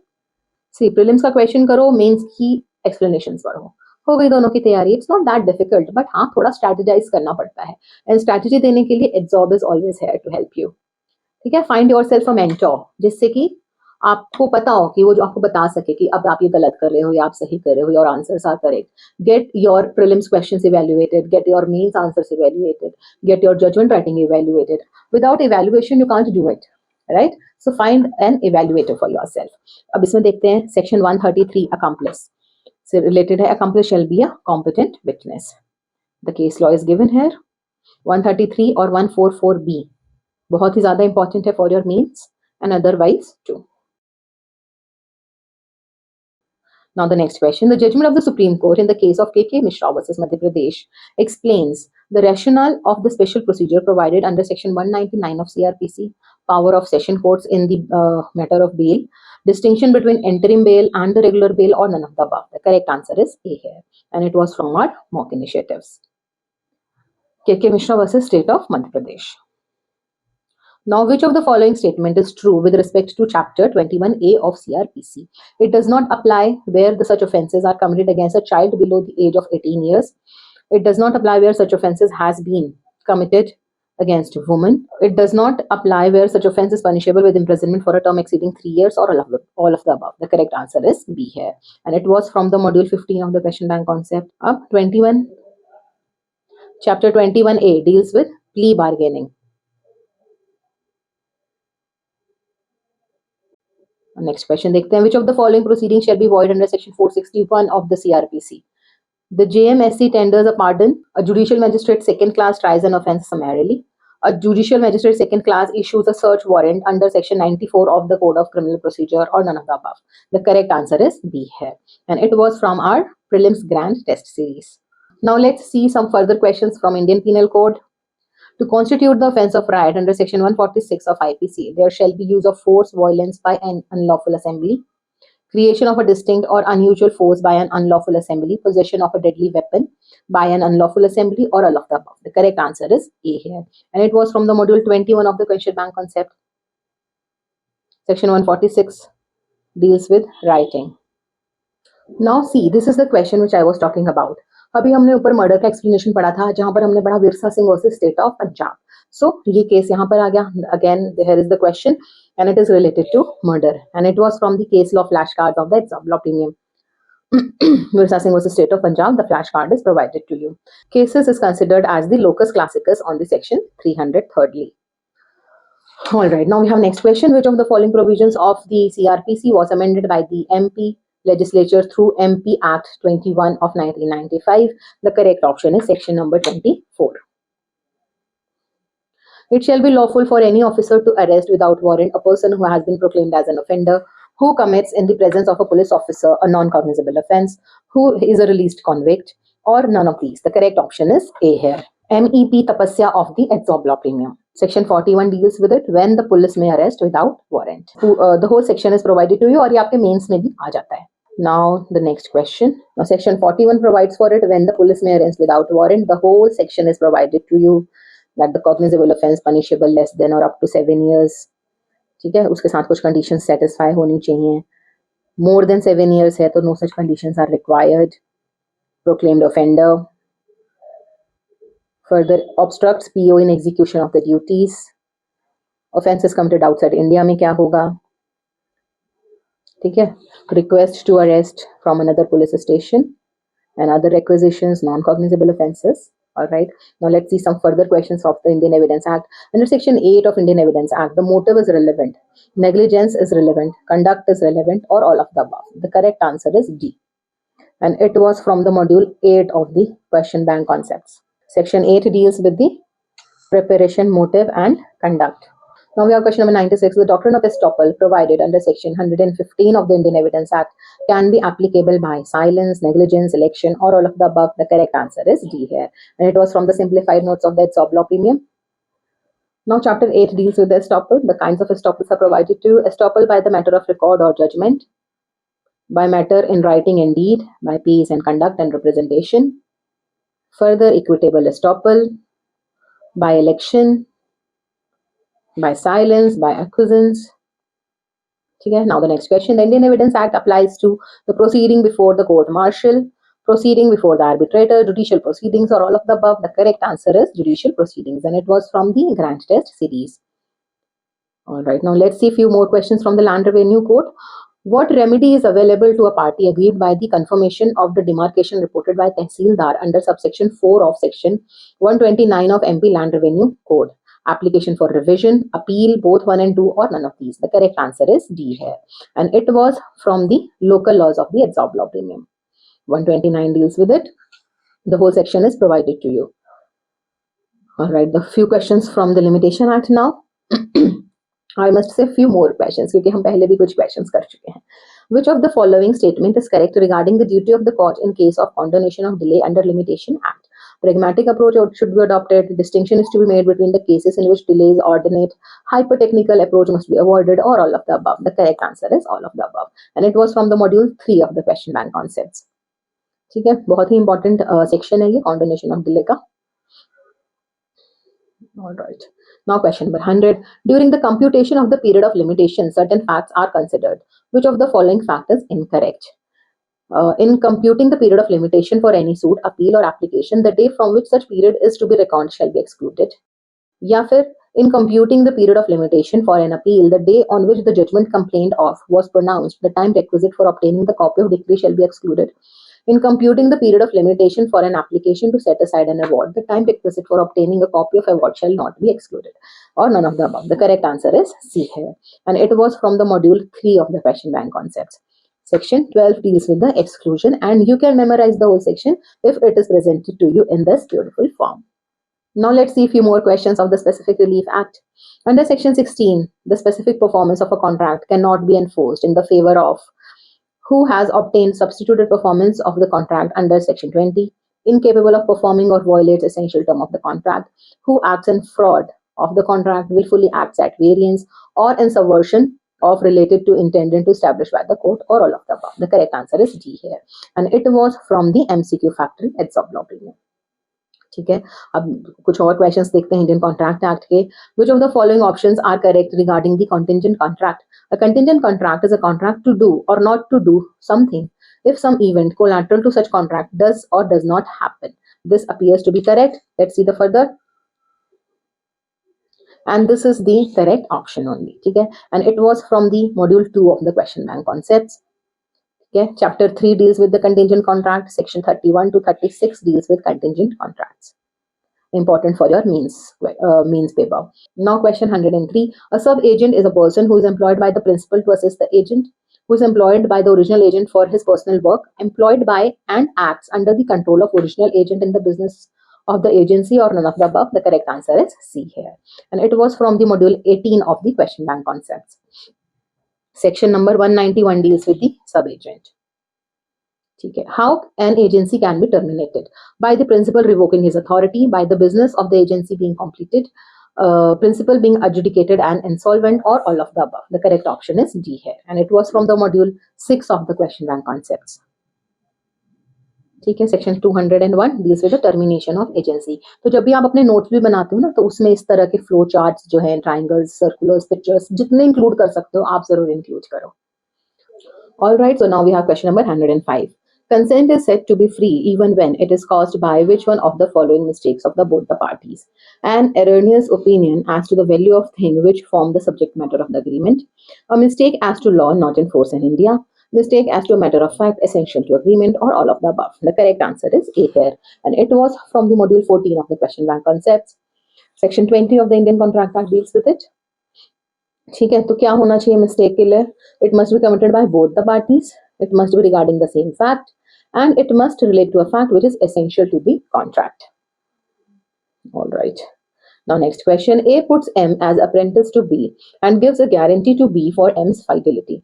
See prelims का question करो, mains की explanations पढ़ो, हो गई दोनों की तैयारी. It's not that difficult, but हाँ थोड़ा स्ट्रैटेजाइज करना पड़ता है, एंड स्ट्रैटेजी देने के लिए एड्जॉर्ब is always here to help you. ठीक है, फाइंड योरसेल्फ अ मेंटोर, जिससे कि आपको पता हो कि वो जो आपको बता सके कि अब आप ये गलत कर रहे हो या आप सही कर रहे हो, your answers are correct. Get your prelims questions evaluated, get your mains answers evaluated, get your judgement writing evaluated. Without evaluation you can't do it, right? So find an evaluator for yourself. अब इसमें देखते हैं section 133 accomplice से related है. Accomplice shall be a competent witness. The case law is given here. 133 और 144B बहुत ही ज्यादा इंपॉर्टेंट है for your mains and otherwise too. Now the next question. The judgment of the Supreme Court in the case of K.K. Mishra versus Madhya Pradesh explains the rationale of the special procedure provided under section 199 of CRPC, power of session courts in the matter of bail, distinction between interim bail and the regular bail, or none of the above. The correct answer is A here, and it was from our mock initiatives. K.K. Mishra versus State of Madhya Pradesh. Now, which of the following statement is true with respect to Chapter 21A of CRPC? It does not apply where the such offences are committed against a child below the age of 18 years. It does not apply where such offences has been committed against a woman. It does not apply where such offence is punishable with imprisonment for a term exceeding 3 years, or all of the above. The correct answer is B here. And it was from the module 15 of the question bank concept. Up 21. Chapter 21A deals with plea bargaining. Next question देखते हैं. Which of the following proceedings shall be void under section 461 of the CRPC? The JMSC tenders a pardon. A judicial magistrate second class tries an offence summarily. A judicial magistrate second class issues a search warrant under section 94 of the Code of Criminal Procedure, or none of the above. The correct answer is B here, and it was from our prelims grand test series. Now let's see some further questions from Indian Penal Code. To constitute the offence of riot under section 146 of IPC, there shall be use of force, violence by an unlawful assembly, creation of a distinct or unusual force by an unlawful assembly, possession of a deadly weapon by an unlawful assembly, or all of the above. The correct answer is A here, and it was from the module 21 of the question bank concept. Section 146 deals with rioting. Now see, this is the question which I was talking about. अभी हमने ऊपर murder का explanation पढ़ा था, जहां पर हमने पढ़ा Virsa Singh versus state of Punjab. So ये केस यहाँ पर आ गया. Again here is the question, and it is related to murder, and it was from the case law flash card of the adsorb law premium. Virsa Singh versus State of Punjab. The flash card is provided to you. Cases is considered as the locus classicus on the section 303. All right. Now we have next question. Which of the following provisions of the CRPC was amended by the MP legislature through MP Act 21 of 1995? The correct option is section number 24. It shall be lawful for any officer to arrest without warrant a person who has been proclaimed as an offender, who commits in the presence of a police officer a non-cognizable offence, who is a released convict, or none of these. The correct option is A here. MEP Tapasya of the Edzorb law premium. Section 41 deals with it, when the police may arrest without warrant. The whole section is provided to you, और ये आपके mains में भी आ जाता है. Now the next question. Now section 41 provides for it, when the police may arrest without warrant. The whole section is provided to you, that the cognizable offence punishable less than or up to 7 years. ठीक है, उसके साथ कुछ conditions satisfy होनी चाहिए. More than 7 years है तो no such conditions are required. Proclaimed offender. Further, obstructs PO in execution of the duties. Offences committed outside India में क्या होगा? ठीक है, request to arrest from another police station and other requisitions, non-cognizable offences. All right. Now let's see some further questions of the Indian Evidence Act. Under Section 8 of Indian Evidence Act, the motive is relevant, negligence is relevant, conduct is relevant, or all of the above. The correct answer is D, and it was from the module 8 of the question bank concepts. Section 8 deals with the preparation, motive, and conduct. Now we have question number 96. The doctrine of estoppel provided under section 115 of the Indian Evidence Act can be applicable by silence, negligence, election, or all of the above. The correct answer is D here. And it was from the simplified notes of the Edzorb law premium. Now chapter 8 deals with the estoppel. The kinds of estoppels are provided to estoppel by the matter of record or judgment, by matter in writing and deed, by peace and conduct and representation, further equitable estoppel, by election, by silence, by acquiescence. Okay, now the next question. The Indian Evidence Act applies to the proceeding before the court martial, proceeding before the arbitrator, judicial proceedings, or all of the above. The correct answer is judicial proceedings, and it was from the Grant Test series. All right, now let's see a few more questions from the Land Revenue Code. What remedy is available to a party aggrieved by the confirmation of the demarcation reported by Tehsildar under subsection 4 of section 129 of MP Land Revenue Code? Application for revision, appeal, both 1 and 2, or none of these. The correct answer is D here. And it was from the local laws of the Edzorb law premium. 129 deals with it. The whole section is provided to you. All right, the few questions from the Limitation Act now. I must say few more questions क्योंकि हम पहले भी कुछ questions कर चुके हैं. Which of the following statement is correct regarding the duty of the court in case of condonation of delay under Limitation Act? Pragmatic approach should be adopted. Distinction is to be made between the cases in which delay is ordinate. Hyper-technical approach must be avoided, or all of the above. The correct answer is all of the above. And it was from the module 3 of the question bank concepts. ठीक है, बहुत ही important section है ये condonation of delay का. All right. Now question number 100. During the computation of the period of limitation, certain facts are considered. Which of the following fact is incorrect? In computing the period of limitation for any suit, appeal, or application, the day from which such period is to be reckoned shall be excluded. या फिर in computing the period of limitation for an appeal, the day on which the judgment complained of was pronounced, the time requisite for obtaining the copy of decree shall be excluded. In computing the period of limitation for an application to set aside an award, the time requisite for obtaining a copy of award shall not be excluded, or none of the above. The correct answer is C here, and it was from the module 3 of the question bank concepts. Section 12 deals with the exclusion, and you can memorize the whole section if it is presented to you in this beautiful form. Now let's see a few more questions of the Specific Relief Act. Under Section 16, the specific performance of a contract cannot be enforced in the favor of who has obtained substituted performance of the contract under Section 20, incapable of performing or violates essential term of the contract, who acts in fraud of the contract, willfully acts at variance, or in subversion of related to intended to establish by the court, or all of the above. The correct answer is D here, and it was from the MCQ factory Edzorb law premium. ठीक है, अब कुछ और questions देखते हैं Indian contract act के. Which of the following options are correct regarding the contingent contract? A contingent contract is a contract to do or not to do something if some event collateral to such contract does or does not happen. This appears to be correct. Let's see the further. And this is the correct option only. ठीक है, and it was from the module 2 of the question bank concepts. Okay, chapter 3 deals with the contingent contract. Section 31 to 36 deals with contingent contracts. Important for your means paper. Now question 103. A sub-agent is a person who is employed by the principal to assist the agent, who is employed by the original agent for his personal work, employed by and acts under the control of original agent in the business of the agency, or none of the above. The correct answer is C here. And it was from the module 18 of the question bank concepts. Section number 191 deals with the sub-agent. Okay. How an agency can be terminated? By the principal revoking his authority, by the business of the agency being completed, principal being adjudicated and insolvent, or all of the above. The correct option is D here, and it was from the module 6 of the question bank concepts. ठीक है, section 201 deals with the termination of agency. तो जब भी आप अपने notes भी बनाते हो ना, तो उसमें इस तरह के फ्लो चार्ट्स जो है, ट्रायंगल्स, सर्कुलर्स, पिक्चर्स, जितने इंक्लूड कर सकते हो आप जरूर इंक्लूड करो. All right, so now we have question number 105. Consent is said to be free even when it is caused by which one of the following mistakes of both the parties? An erroneous opinion as to the value of thing which form the subject matter of the agreement, a mistake as to law not in force in India, mistake as to a matter of fact essential to agreement, or all of the above. The correct answer is A here, and it was from the module 14 of the question bank concepts. Section 20 of the Indian Contract Act deals with it. ठीक है, तो क्या होना चाहिए mistake के लिए? It must be committed by both the parties, it must be regarding the same fact, and it must relate to a fact which is essential to the contract. All right. Now next question, A puts M as apprentice to B and gives a guarantee to B for M's fidelity.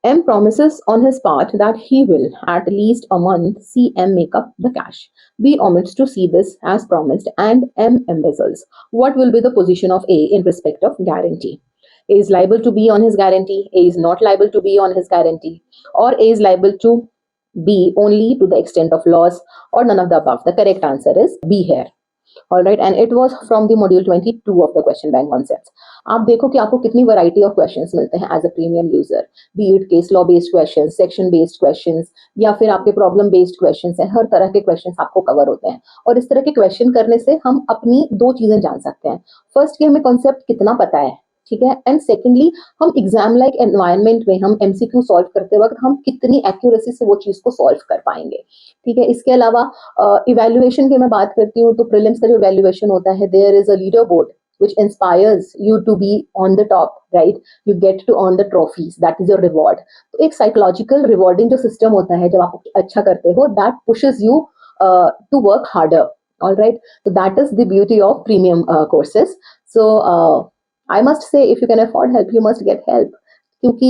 M promises on his part that he will at least a month see M make up the cash. B omits to see this as promised and M embezzles. What will be the position of A in respect of guarantee? A is liable to B on his guarantee, A is not liable to B on his guarantee, or A is liable to B only to the extent of loss, or none of the above. The correct answer is B here. All right, and it was from the module 22 of the question bank concepts. आप देखो कि आपको कितनी variety of questions मिलते हैं as a premium user, be it case law based questions, section based questions, या फिर आपके प्रॉब्लम बेस्ड क्वेश्चंस हैं. हर तरह के क्वेश्चंस आपको कवर होते हैं, और इस तरह के क्वेश्चन करने से हम अपनी दो चीजें जान सकते हैं. फर्स्ट कि हमें कॉन्सेप्ट कितना पता है, ठीक है, एंड सेकेंडली हम एग्जाम लाइक एनवायरनमेंट में हम एमसीक्यू सॉल्व करते वक्त हम कितनी एक्यूरेसी से वो चीज को सॉल्व कर पाएंगे. ठीक है, इसके अलावा इवैल्यूएशन की मैं बात करती हूँ तो प्रीलिम्स का जो इवैल्यूएशन होता है, there is a leaderboard which inspires you to be on the top, right? You get to earn the trophies, that is your reward. तो एक psychological rewarding जो system होता है जब आप अच्छा करते हो, that pushes you to work harder. All right, so that is the beauty of premium courses. So I must say, if you can afford help, you must get help. क्योंकि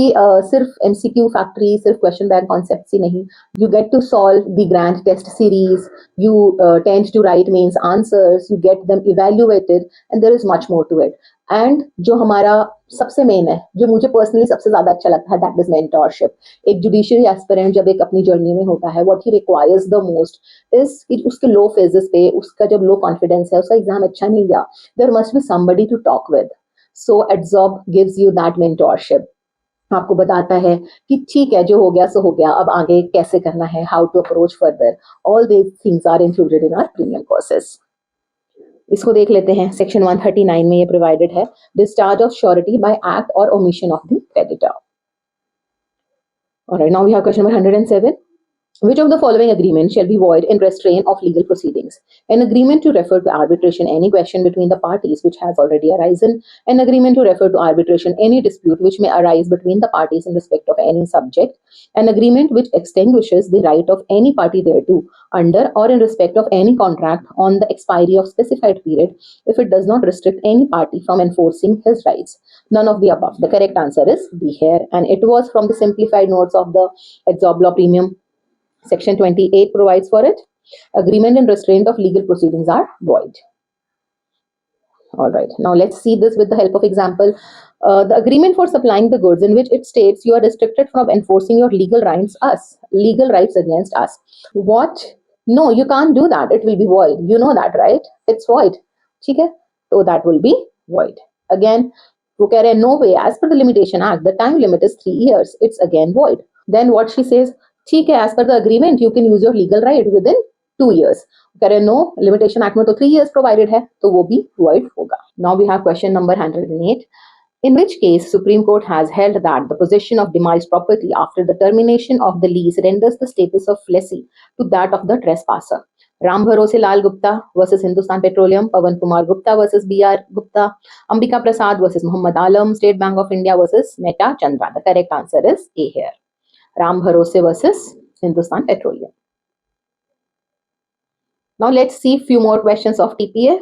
सिर्फ एमसीक्यू फैक्ट्री, सिर्फ question bank concept ही नहीं, you get to solve the grand test series, you tend to write mains answers, you get them evaluated and there is much more to it. And जो हमारा सबसे main है, जो मुझे personally सबसे ज्यादा अच्छा लगता है, दैट इज मेंटोरशिप. एक जुडिशरी एस्पिरेंट जब एक अपनी जर्नी में होता है, what he requires the most is कि उसके लो फेजेस पे, उसका जब लो कॉन्फिडेंस है, उसका एग्जाम अच्छा नहीं गया, there must be somebody to talk with. So एड्जॉर्ब गिव्स यू दैट मेंटोरशिप. आपको बताता है कि ठीक है, जो हो गया सो हो गया, अब आगे कैसे करना है, how to approach further. All these things are included in our premium courses. इसको देख लेते हैं. सेक्शन 139 में ये प्रोवाइडेड है, discharge of surety by act or omission of the creditor. Alright, now we have question number 107. Which of the following agreement shall be void in restraint of legal proceedings? An agreement to refer to arbitration any question between the parties which has already arisen. An agreement to refer to arbitration any dispute which may arise between the parties in respect of any subject. An agreement which extinguishes the right of any party thereto under or in respect of any contract on the expiry of specified period if it does not restrict any party from enforcing his rights. None of the above. The correct answer is B here, and it was from the simplified notes of the Edzorb Law Premium. Section 28 provides for it. Agreement and restraint of legal proceedings are void. All right, now let's see this with the help of example. The agreement for supplying the goods in which it states you are restricted from enforcing your legal rights against us. What? No, you can't do that. It will be void. You know that, right? It's void. ठीक है? So that will be void. Again, वो कह रहे हैं no way. As per the Limitation Act, the time limit is 3 years. It's again void. Then what she says, ठीक है, as per the agreement you can use your legal right within 2 years. कह रहे no, limitation act में तो 3 years provided है, तो वो भी void होगा. Now we have question number 108. In which case Supreme Court has held that the possession of demised property after the termination of the lease renders the status of lessee to that of the trespasser. Ram Bharose Lal Gupta versus Hindustan Petroleum, Pawan Kumar Gupta versus BR Gupta, Ambika Prasad versus Mohammad Alam, State Bank of India versus Meta Chandra. The correct answer is A here. Ram Bharose versus Hindustan Petroleum. Now let's see few more questions of TPA.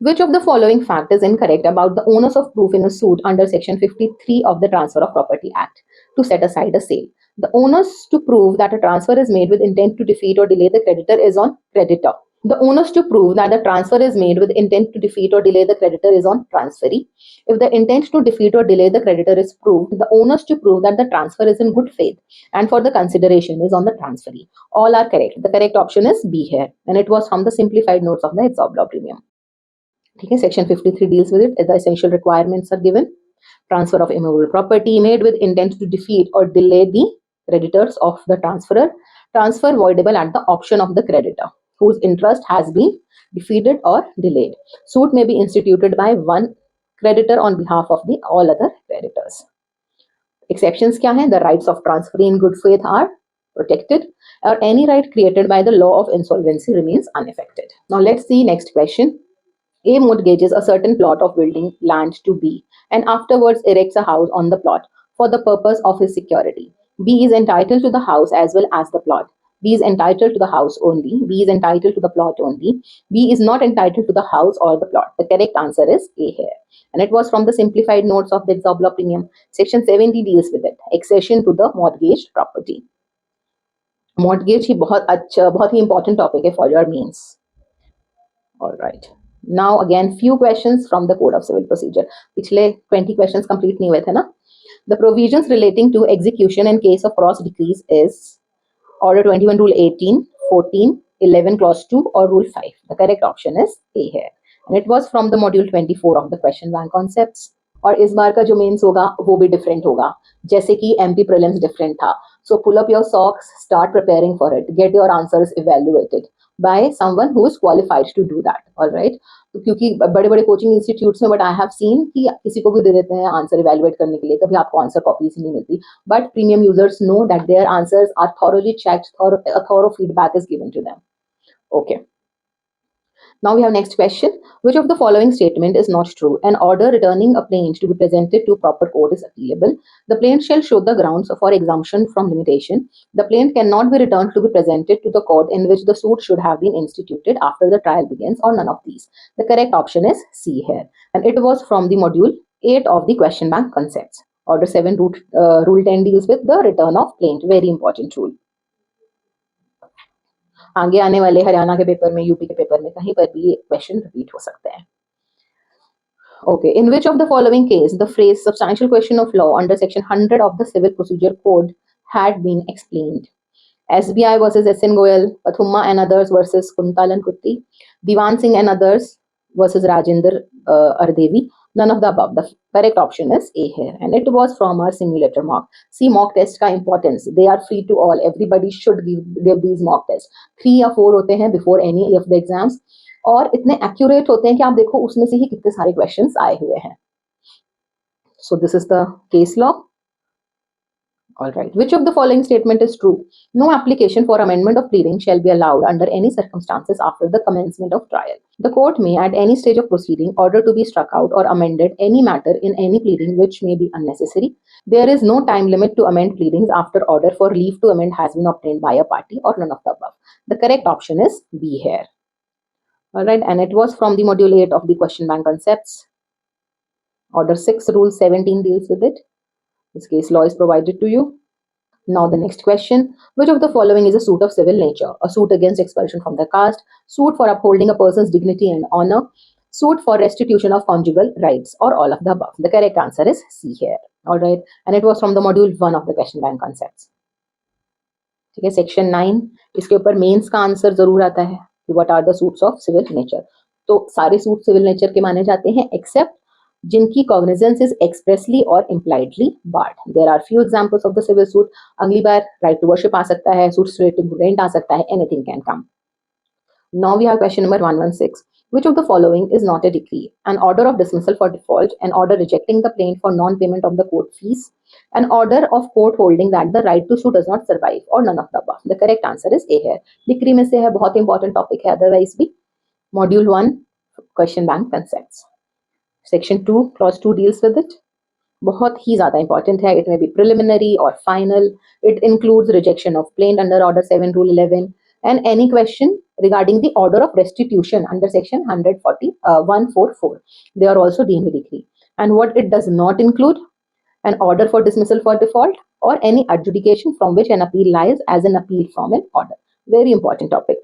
Which of the following fact is incorrect about the onus of proof in a suit under section 53 of the Transfer of Property Act to set aside a sale? The onus to prove that a transfer is made with intent to defeat or delay the creditor is on creditor. The onus to prove that the transfer is made with intent to defeat or delay the creditor is on transferee. If the intent to defeat or delay the creditor is proved, the onus to prove that the transfer is in good faith and for the consideration is on the transferee. All are correct. The correct option is B here, and it was from the simplified notes of the Edzorb Law Premium. Okay, section 53 deals with it. The essential requirements are given. Transfer of immovable property made with intent to defeat or delay the creditors of the transferor. Transfer voidable at the option of the creditor whose interest has been defeated or delayed. Suit may be instituted by one creditor on behalf of the all other creditors. Exceptions क्या हैं? The rights of transferee in good faith are protected, or any right created by the law of insolvency remains unaffected. Now let's see next question. A mortgages a certain plot of building land to B and afterwards erects a house on the plot for the purpose of his security. B is entitled to the house as well as the plot. B is entitled to the house only. B is entitled to the plot only. B is not entitled to the house or the plot. The correct answer is A here. And it was from the simplified notes of the Edzorb law premium. Section 70 deals with it. Accession to the mortgaged property. Mortgage ही बहुत ही important topic है for your means. All right. Now again few questions from the Code of Civil Procedure. पिछले 20 questions complete नहीं हुए थे ना. The provisions relating to execution in case of cross decrees is Order 21 Rule 18, 14, 11 Clause 2 or Rule 5. The correct option is A here. And it was from the Module 24 of the Question Bank Concepts. और इस बार का जो mains होगा वो भी different होगा, जैसे कि MP Prelims डिफरेंट था. So pull up your socks, start preparing for it. Get your answers evaluated by someone who is qualified to do that. All right. क्योंकि बड़े बड़े कोचिंग इंस्टीट्यूट्स में बट आई हैव सीन कि किसी को भी दे देते हैं आंसर इवेल्युएट करने के लिए, कभी आपको आंसर कॉपीज नहीं मिलती. But premium users know that their answers are thoroughly checked और a thorough feedback is given to them. Okay. Now we have next question. Which of the following statement is not true? An order returning a plaint to be presented to proper court is appealable. The plaint shall show the grounds for exemption from limitation. The plaint cannot be returned to be presented to the court in which the suit should have been instituted after the trial begins, or none of these. The correct option is C here. And it was from the module 8 of the question bank concepts. Order 7 rule 10 deals with the return of plaint. Very important rule. आगे आने वाले हरियाणा के paper में, UP के paper में कहीं पर भी ये क्वेश्चन रिपीट हो सकते हैं. Okay, in which of the following case the phrase substantial question of law under section 100 of the Civil Procedure Code had been explained? SBI versus SN Goyal, Pathumma and others versus Kuntal and Kutti, Diwan Singh and others versus Rajendra Ardevi. None of the above. The correct option is A here. And it was from our simulator mock. See mock test का importance. They are free to all. Everybody should give these mock tests. 3 या 4 होते हैं before any of the exams. और इतने accurate होते हैं कि आप देखो उसमें से ही कितने सारे questions आए हुए हैं. So this is the case law. All right. Which of the following statement is true? No application for amendment of pleading shall be allowed under any circumstances after the commencement of trial. The court may at any stage of proceeding order to be struck out or amended any matter in any pleading which may be unnecessary. There is no time limit to amend pleadings after order for leave to amend has been obtained by a party, or none of the above. The correct option is B here. All right. And it was from the module 8 of the question bank concepts. Order 6 rule 17 deals with it. This case law is provided to you. Now the next question. Which of the following is a suit of civil nature? A suit against expulsion from the caste, suit for upholding a person's dignity and honor, suit for restitution of conjugal rights, or all of the above. The correct answer is C here. All right. And it was from the module 1 of the question bank concepts. ठीक है, section 9 इसके ऊपर mains का answer जरूर आता है कि what are the suits of civil nature. तो सारे सूट सिविल नेचर के माने जाते हैं एक्सेप्ट जिनकी cognizance is expressly or impliedly barred. There are few examples of the civil suit. अगली बार right to worship आ सकता है, suits related to rent आ सकता है, anything can come. Now we have question number 116. Which of the following is not a decree? An order of dismissal for default, an order rejecting the plaint for non-payment of the court fees, an order of court holding that the right to sue does not survive, or none of the above. The correct answer is A here. Decree में से है, बहुत important topic है, otherwise भी. Module 1 question bank concepts. Section 2 clause 2 deals with it. बहुत ही ज़्यादा important है. It may be preliminary or final. It includes rejection of plaint under order 7 rule 11 and any question regarding the order of restitution under section 144. They are also deemed a decree. And what it does not include, an order for dismissal for default or any adjudication from which an appeal lies as an appeal from an order. Very important topic.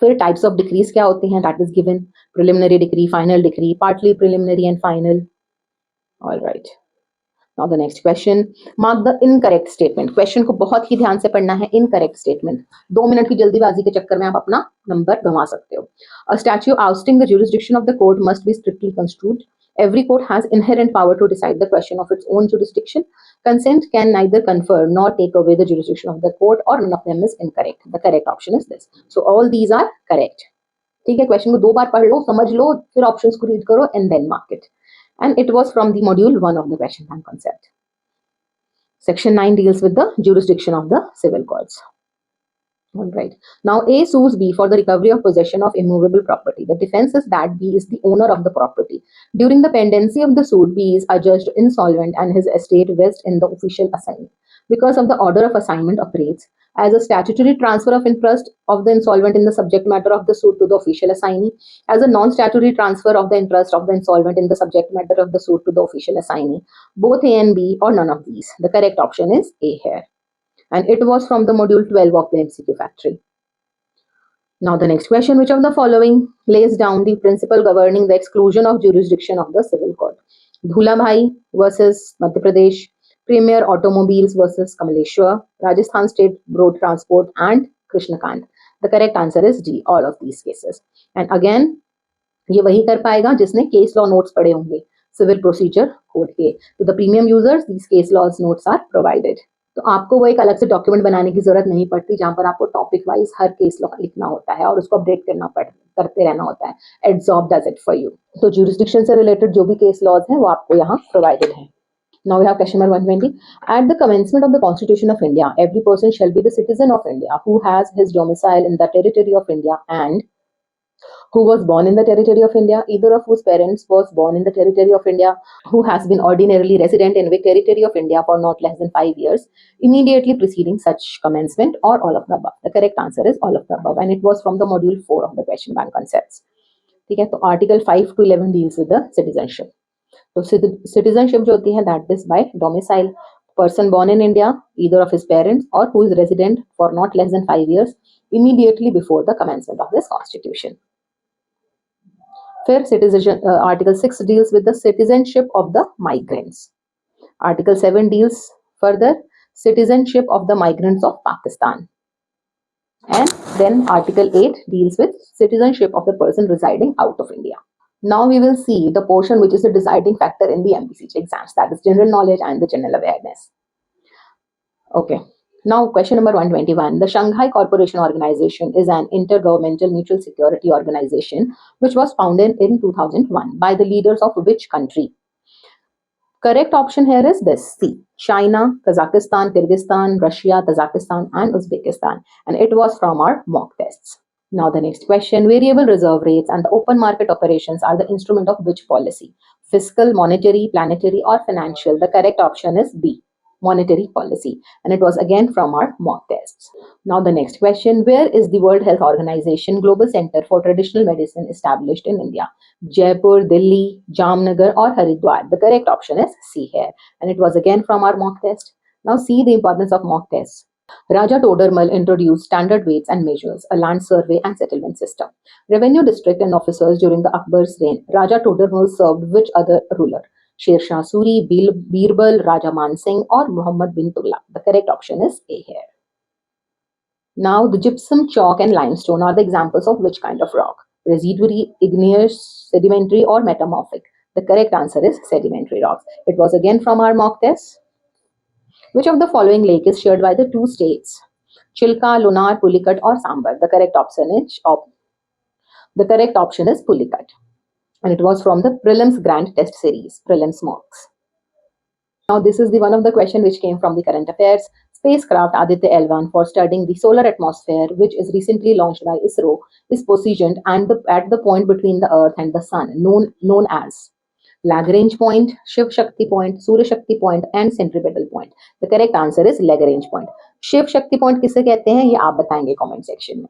फिर types of decrees क्या होती हैं, that is given. Preliminary decree, final decree, partly preliminary and final. All right. Now the next question. Mark the incorrect statement. Question को बहुत ही ध्यान से पढ़ना है. Incorrect statement. 2 मिनट की जल्दीबाजी के चक्कर में आप अपना नंबर गंवा सकते हो. A statute ousting the jurisdiction of the court must be strictly construed. Every court has inherent power to decide the question of its own jurisdiction. Consent can neither confer nor take away the jurisdiction of the court, or none of them is incorrect. The correct option is this. So all these are correct. ठीक है, question को 2 बार पढ़ लो, समझ लो, फिर options को read करो and then mark it. And it was from the module 1 of the question bank concept. Section 9 deals with the jurisdiction of the civil courts. All right. Now A sues B for the recovery of possession of immovable property. The defense is that B is the owner of the property. During the pendency of the suit, B is adjudged insolvent and his estate vests in the official assignee. Because of the order of assignment operates as a statutory transfer of interest of the insolvent in the subject matter of the suit to the official assignee, as a non-statutory transfer of the interest of the insolvent in the subject matter of the suit to the official assignee, both A and B, or none of these. The correct option is A here. And it was from the module 12 of the MCQ factory. Now the next question, which of the following lays down the principle governing the exclusion of jurisdiction of the civil court? Dhulabhai versus Madhya Pradesh, Premier Automobiles versus Kamaleshwar, Rajasthan State Road Transport, and Krishnakant. The correct answer is D, all of these cases. And again, ये वही कर पाएगा जिसने case law notes पढ़े होंगे civil procedure code के. तो the premium users these case laws notes are provided. तो आपको वो एक अलग से डॉक्यूमेंट बनाने की जरूरत नहीं पड़ती जहां पर आपको टॉपिक वाइज हर केस लॉ लिखना होता है और उसको अपडेट करते रहना होता है. Adsorb does it for you. तो ज्यूरिसडिक्शन से रिलेटेड जो भी केस लॉज हैं वो आपको यहाँ प्रोवाइडेड है. Now we have question number 120. At the commencement of the Constitution of India, every person shall be the citizen of India who has his domicile in the territory of India and who was born in the territory of India, either of whose parents was born in the territory of India, who has been ordinarily resident in the territory of India for not less than 5 years, immediately preceding such commencement, or all of the above. The correct answer is all of the above, and it was from the module 4 of the question bank concepts. ठीक है, तो article 5 to 11 deals with the citizenship. तो citizenship जो होती है, that is by domicile, person born in India, either of his parents, or who is resident for not less than 5 years immediately before the commencement of this constitution. Fair citizenship, Article 6 deals with the citizenship of the migrants. Article 7 deals further citizenship of the migrants of Pakistan. And then Article 8 deals with citizenship of the person residing out of India. Now we will see the portion which is the deciding factor in the MPCG exams, that is general knowledge and the general awareness. Okay. Now question number 121. The Shanghai Cooperation Organization is an intergovernmental mutual security organization which was founded in 2001 by the leaders of which country? Correct option here is this, C. China, Kazakhstan, Kyrgyzstan, Russia, Tajikistan, and Uzbekistan. And it was from our mock tests. Now the next question. Variable reserve rates and the open market operations are the instrument of which policy? Fiscal, monetary, planetary, or financial? The correct option is B. Monetary policy, and it was again from our mock tests. Now the next question. Where is the World Health Organization Global Center for Traditional Medicine established in India? Jaipur, Delhi, Jamnagar, or Haridwar? The correct option is C here, and it was again from our mock test. Now see the importance of mock tests. Raja Todermal introduced standard weights and measures, a land survey and settlement system. Revenue district and officers during the Akbar's reign. Raja Todermal served which other ruler? Sher Shah Suri, Birbal, Raja Man Singh, or Muhammad bin Tughlaq? The correct option is A here. Now, the gypsum, chalk, and limestone are the examples of which kind of rock? Residuary, igneous, sedimentary, or metamorphic? The correct answer is sedimentary rocks. It was again from our mock test. Which of the following lake is shared by the two states? Chilka, Lunar, Pulicat, or Sambar? The correct option is Pulicat. And it was from the Prelims Grand Test Series, Prelims Mocks. Now this is the one of the question which came from the current affairs. Spacecraft Aditya L1 for studying the solar atmosphere, which is recently launched by ISRO, is positioned at the point between the Earth and the Sun, known as Lagrange point, Shiv Shakti point, Surya Shakti point, and centripetal point. The correct answer is Lagrange point. Shiv Shakti point किसे कहते हैं ये आप बताएंगे comment section में.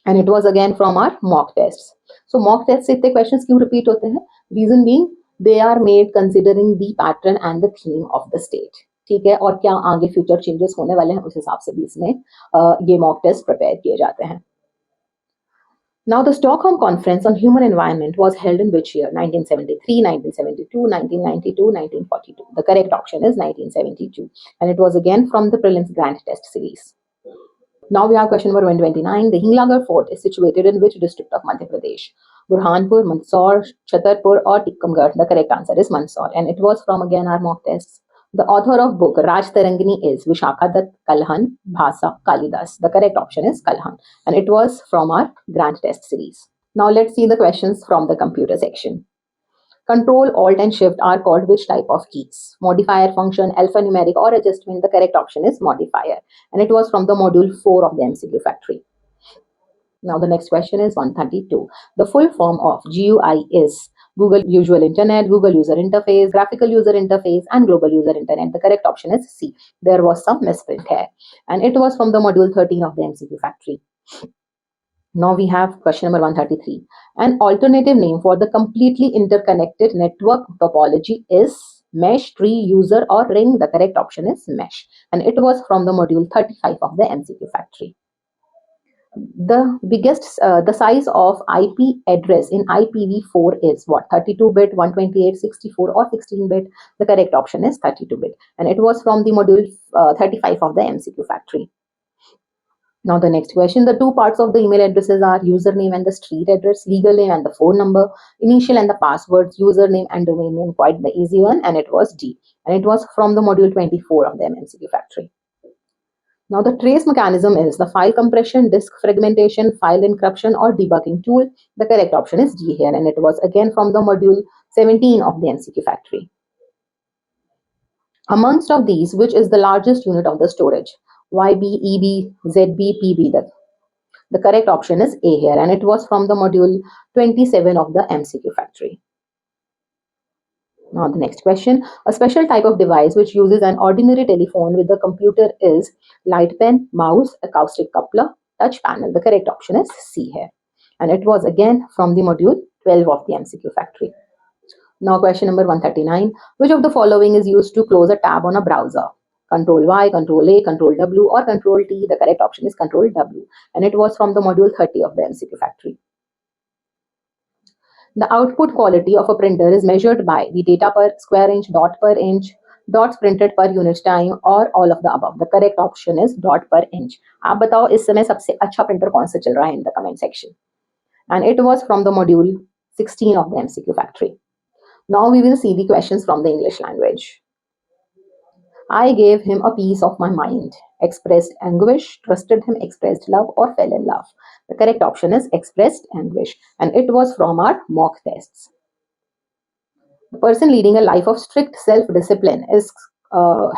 And it was again from our mock tests. So mock tests से इतने questions क्यों repeat होते हैं? Reason being they are made considering the pattern and the theme of the state. ठीक है, और क्या आगे future changes होने वाले हैं उस हिसाब से भी इसमें ये mock test prepare किए जाते हैं. Now the Stockholm Conference on Human Environment was held in which year? 1973, 1972, 1992, 1942. The correct option is 1972, and it was again from the Prelims Grand Test Series. Now we have question number 129. The Hinglagar Fort is situated in which district of Madhya Pradesh? Burhanpur, Mandsaur, Chhatarpur, or Tikkamgarh? The correct answer is Mandsaur, and it was from again our mock tests. The author of book Raj Tarangini is Vishakha Dutt, Kalhan, Bhasa, Kalidas. The correct option is Kalhan, and it was from our Grand Test Series. Now let's see the questions from the computer section. Control, Alt, and Shift are called which type of keys? Modifier, function, alphanumeric, or adjustment? The correct option is modifier, and it was from the module 4 of the MCQ factory. Now the next question is 132. The full form of GUI is Google Usual Internet, Google User Interface, Graphical User Interface, and Global User Internet. The correct option is C. There was some misprint here. And it was from the module 13 of the MCQ factory. Now we have question number 133. An alternative name for the completely interconnected network topology is mesh, tree, user, or ring. The correct option is mesh. And it was from the module 35 of the MCQ factory. The size of IP address in IPv4 is what? 32-bit, 128, 64, or 16-bit. The correct option is 32-bit. And it was from the module 35 of the MCQ factory. Now the next question, the two parts of the email addresses are username and the street address, legal name and the phone number, initial and the passwords, username and domain name, quite the easy one, and it was D. And it was from the module 24 of the MCQ factory. Now the trace mechanism is the file compression, disk fragmentation, file encryption, or debugging tool. The correct option is D here, and it was again from the module 17 of the MCQ factory. Amongst of these, which is the largest unit of the storage? YB, EB, ZB, PB. The correct option is A here, and it was from the module 27 of the MCQ factory. Now the next question, a special type of device which uses an ordinary telephone with a computer is light pen, mouse, acoustic coupler, touch panel. The correct option is C here, and it was again from the module 12 of the MCQ factory. Now question number 139, which of the following is used to close a tab on a browser? Control Y, Control A, Control W, or Control T. The correct option is Control W, and it was from the module 30 of the MCQ factory. The output quality of a printer is measured by the data per square inch, dot per inch, dots printed per unit time, or all of the above. The correct option is dot per inch. आप बताओ इस समय सबसे अच्छा printer कौन सा चल रहा है in the comment section. And it was from the module 16 of the MCQ factory. Now we will see the questions from the English language. I gave him a piece of my mind, expressed anguish, trusted him, expressed love, or fell in love. The correct option is expressed anguish, and it was from our mock tests. The person leading a life of strict self-discipline is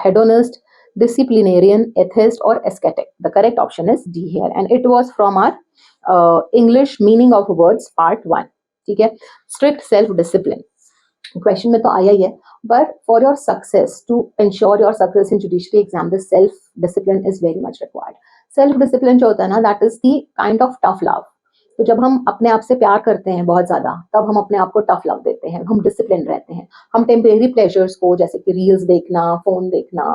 hedonist, disciplinarian, atheist, or ascetic. The correct option is D here, and it was from our English meaning of words part 1. ठीक है, strict self-discipline. Question में तो आया ही है, but for your success, to ensure your success in judiciary exam, the self-discipline is very much required. Self-discipline जो होता है ना, that is the kind of tough love. तो जब हम अपने आप से प्यार करते हैं बहुत ज्यादा, तब हम अपने आप को टफ लव देते हैं, हम डिसिप्लिन रहते हैं, हम टेम्परेरी प्लेजर्स को जैसे कि रील्स देखना, फोन देखना,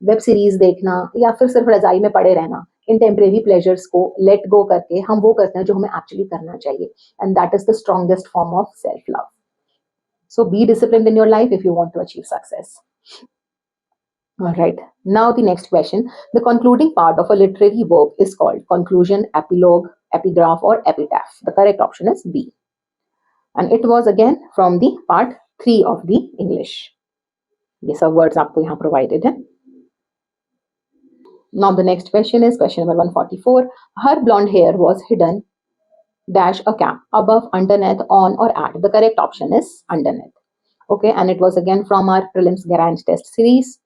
वेब सीरीज देखना, या फिर सिर्फ रजाई में पड़े रहना, इन टेम्परेरी प्लेजर्स को लेट गो करके हम वो करते हैं जो हमें एक्चुअली करना चाहिए, and that is the strongest form of self love. So be disciplined in your life if you want to achieve success. All right. Now the next question. The concluding part of a literary work is called conclusion, epilogue, epigraph, or epitaph. The correct option is B. And it was again from the part 3 of the English. These are words आपको यहाँ provided है. Now the next question is question number 144. Her blonde hair was hidden dash a cap above, underneath, on, or at. The correct option is underneath. Okay, and it was again from our prelims grand test series.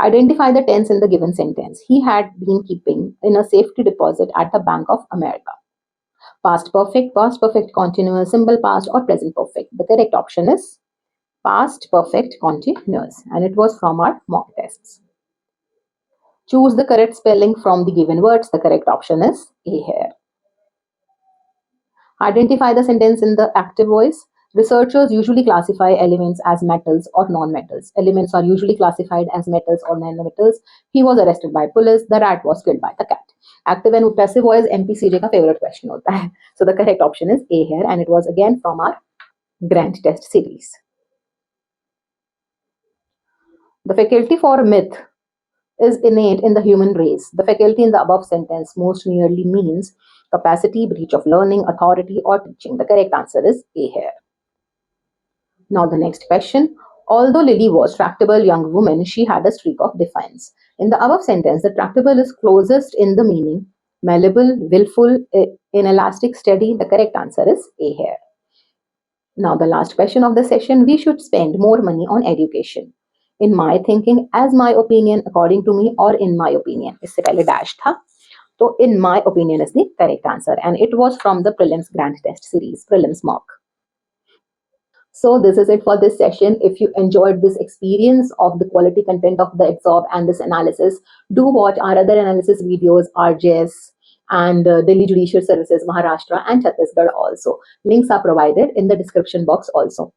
Identify the tense in the given sentence. He had been keeping in a safety deposit at the Bank of America. Past perfect continuous, simple past, or present perfect. The correct option is past perfect continuous, and it was from our mock tests. Choose the correct spelling from the given words. The correct option is A here. Identify the sentence in the active voice. Researchers usually classify elements as metals or non-metals. Elements are usually classified as metals or non-metals. He was arrested by police. The rat was killed by the cat. Active and passive voice MPCJ का favorite question होता है. So the correct option is A here, and it was again from our grand test series. The faculty for myth is innate in the human race. The faculty in the above sentence most nearly means capacity, breach of learning, authority, or teaching. The correct answer is A here. Now the next question. Although Lily was tractable young woman, she had a streak of defiance. In the above sentence, the tractable is closest in the meaning malleable, willful, inelastic, steady. The correct answer is A here. Now the last question of the session. We should spend more money on education. In my thinking, as my opinion, according to me, or in my opinion. इससे पहले dash था. So in my opinion is the correct answer, and it was from the prelims grand test series, prelims mock. So this is it for this session. If you enjoyed this experience of the quality content of the Edzorb and this analysis, do watch our other analysis videos, RJS and Delhi Judicial Services, Maharashtra and Chhattisgarh also. Links are provided in the description box also.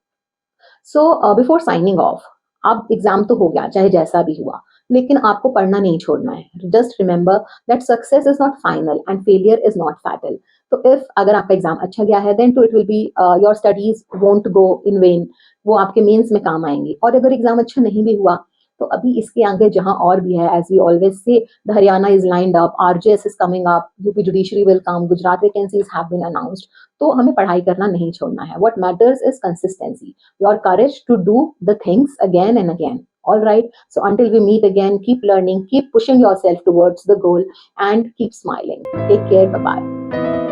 So before signing off, अब exam तो हो गया चाहे जैसा भी हुआ, लेकिन आपको पढ़ना नहीं छोड़ना है. Just remember that success is not final and failure is not fatal. तो इफ अगर आपका एग्जाम अच्छा गया है then to it will be your studies won't go in vain. वो आपके मेंस में काम आएंगी. और अगर एग्जाम अच्छा नहीं भी हुआ तो अभी इसके आगे जहां और भी है, as we always say, the Haryana is lined up, RJS is coming up, UP judiciary will come, Gujarat vacancies have been announced. तो हमें पढ़ाई करना नहीं छोड़ना है. What matters is consistency, your courage to do the things again and again. All right. So until we meet again, keep learning, keep pushing yourself towards the goal, and keep smiling. Take care. Bye bye.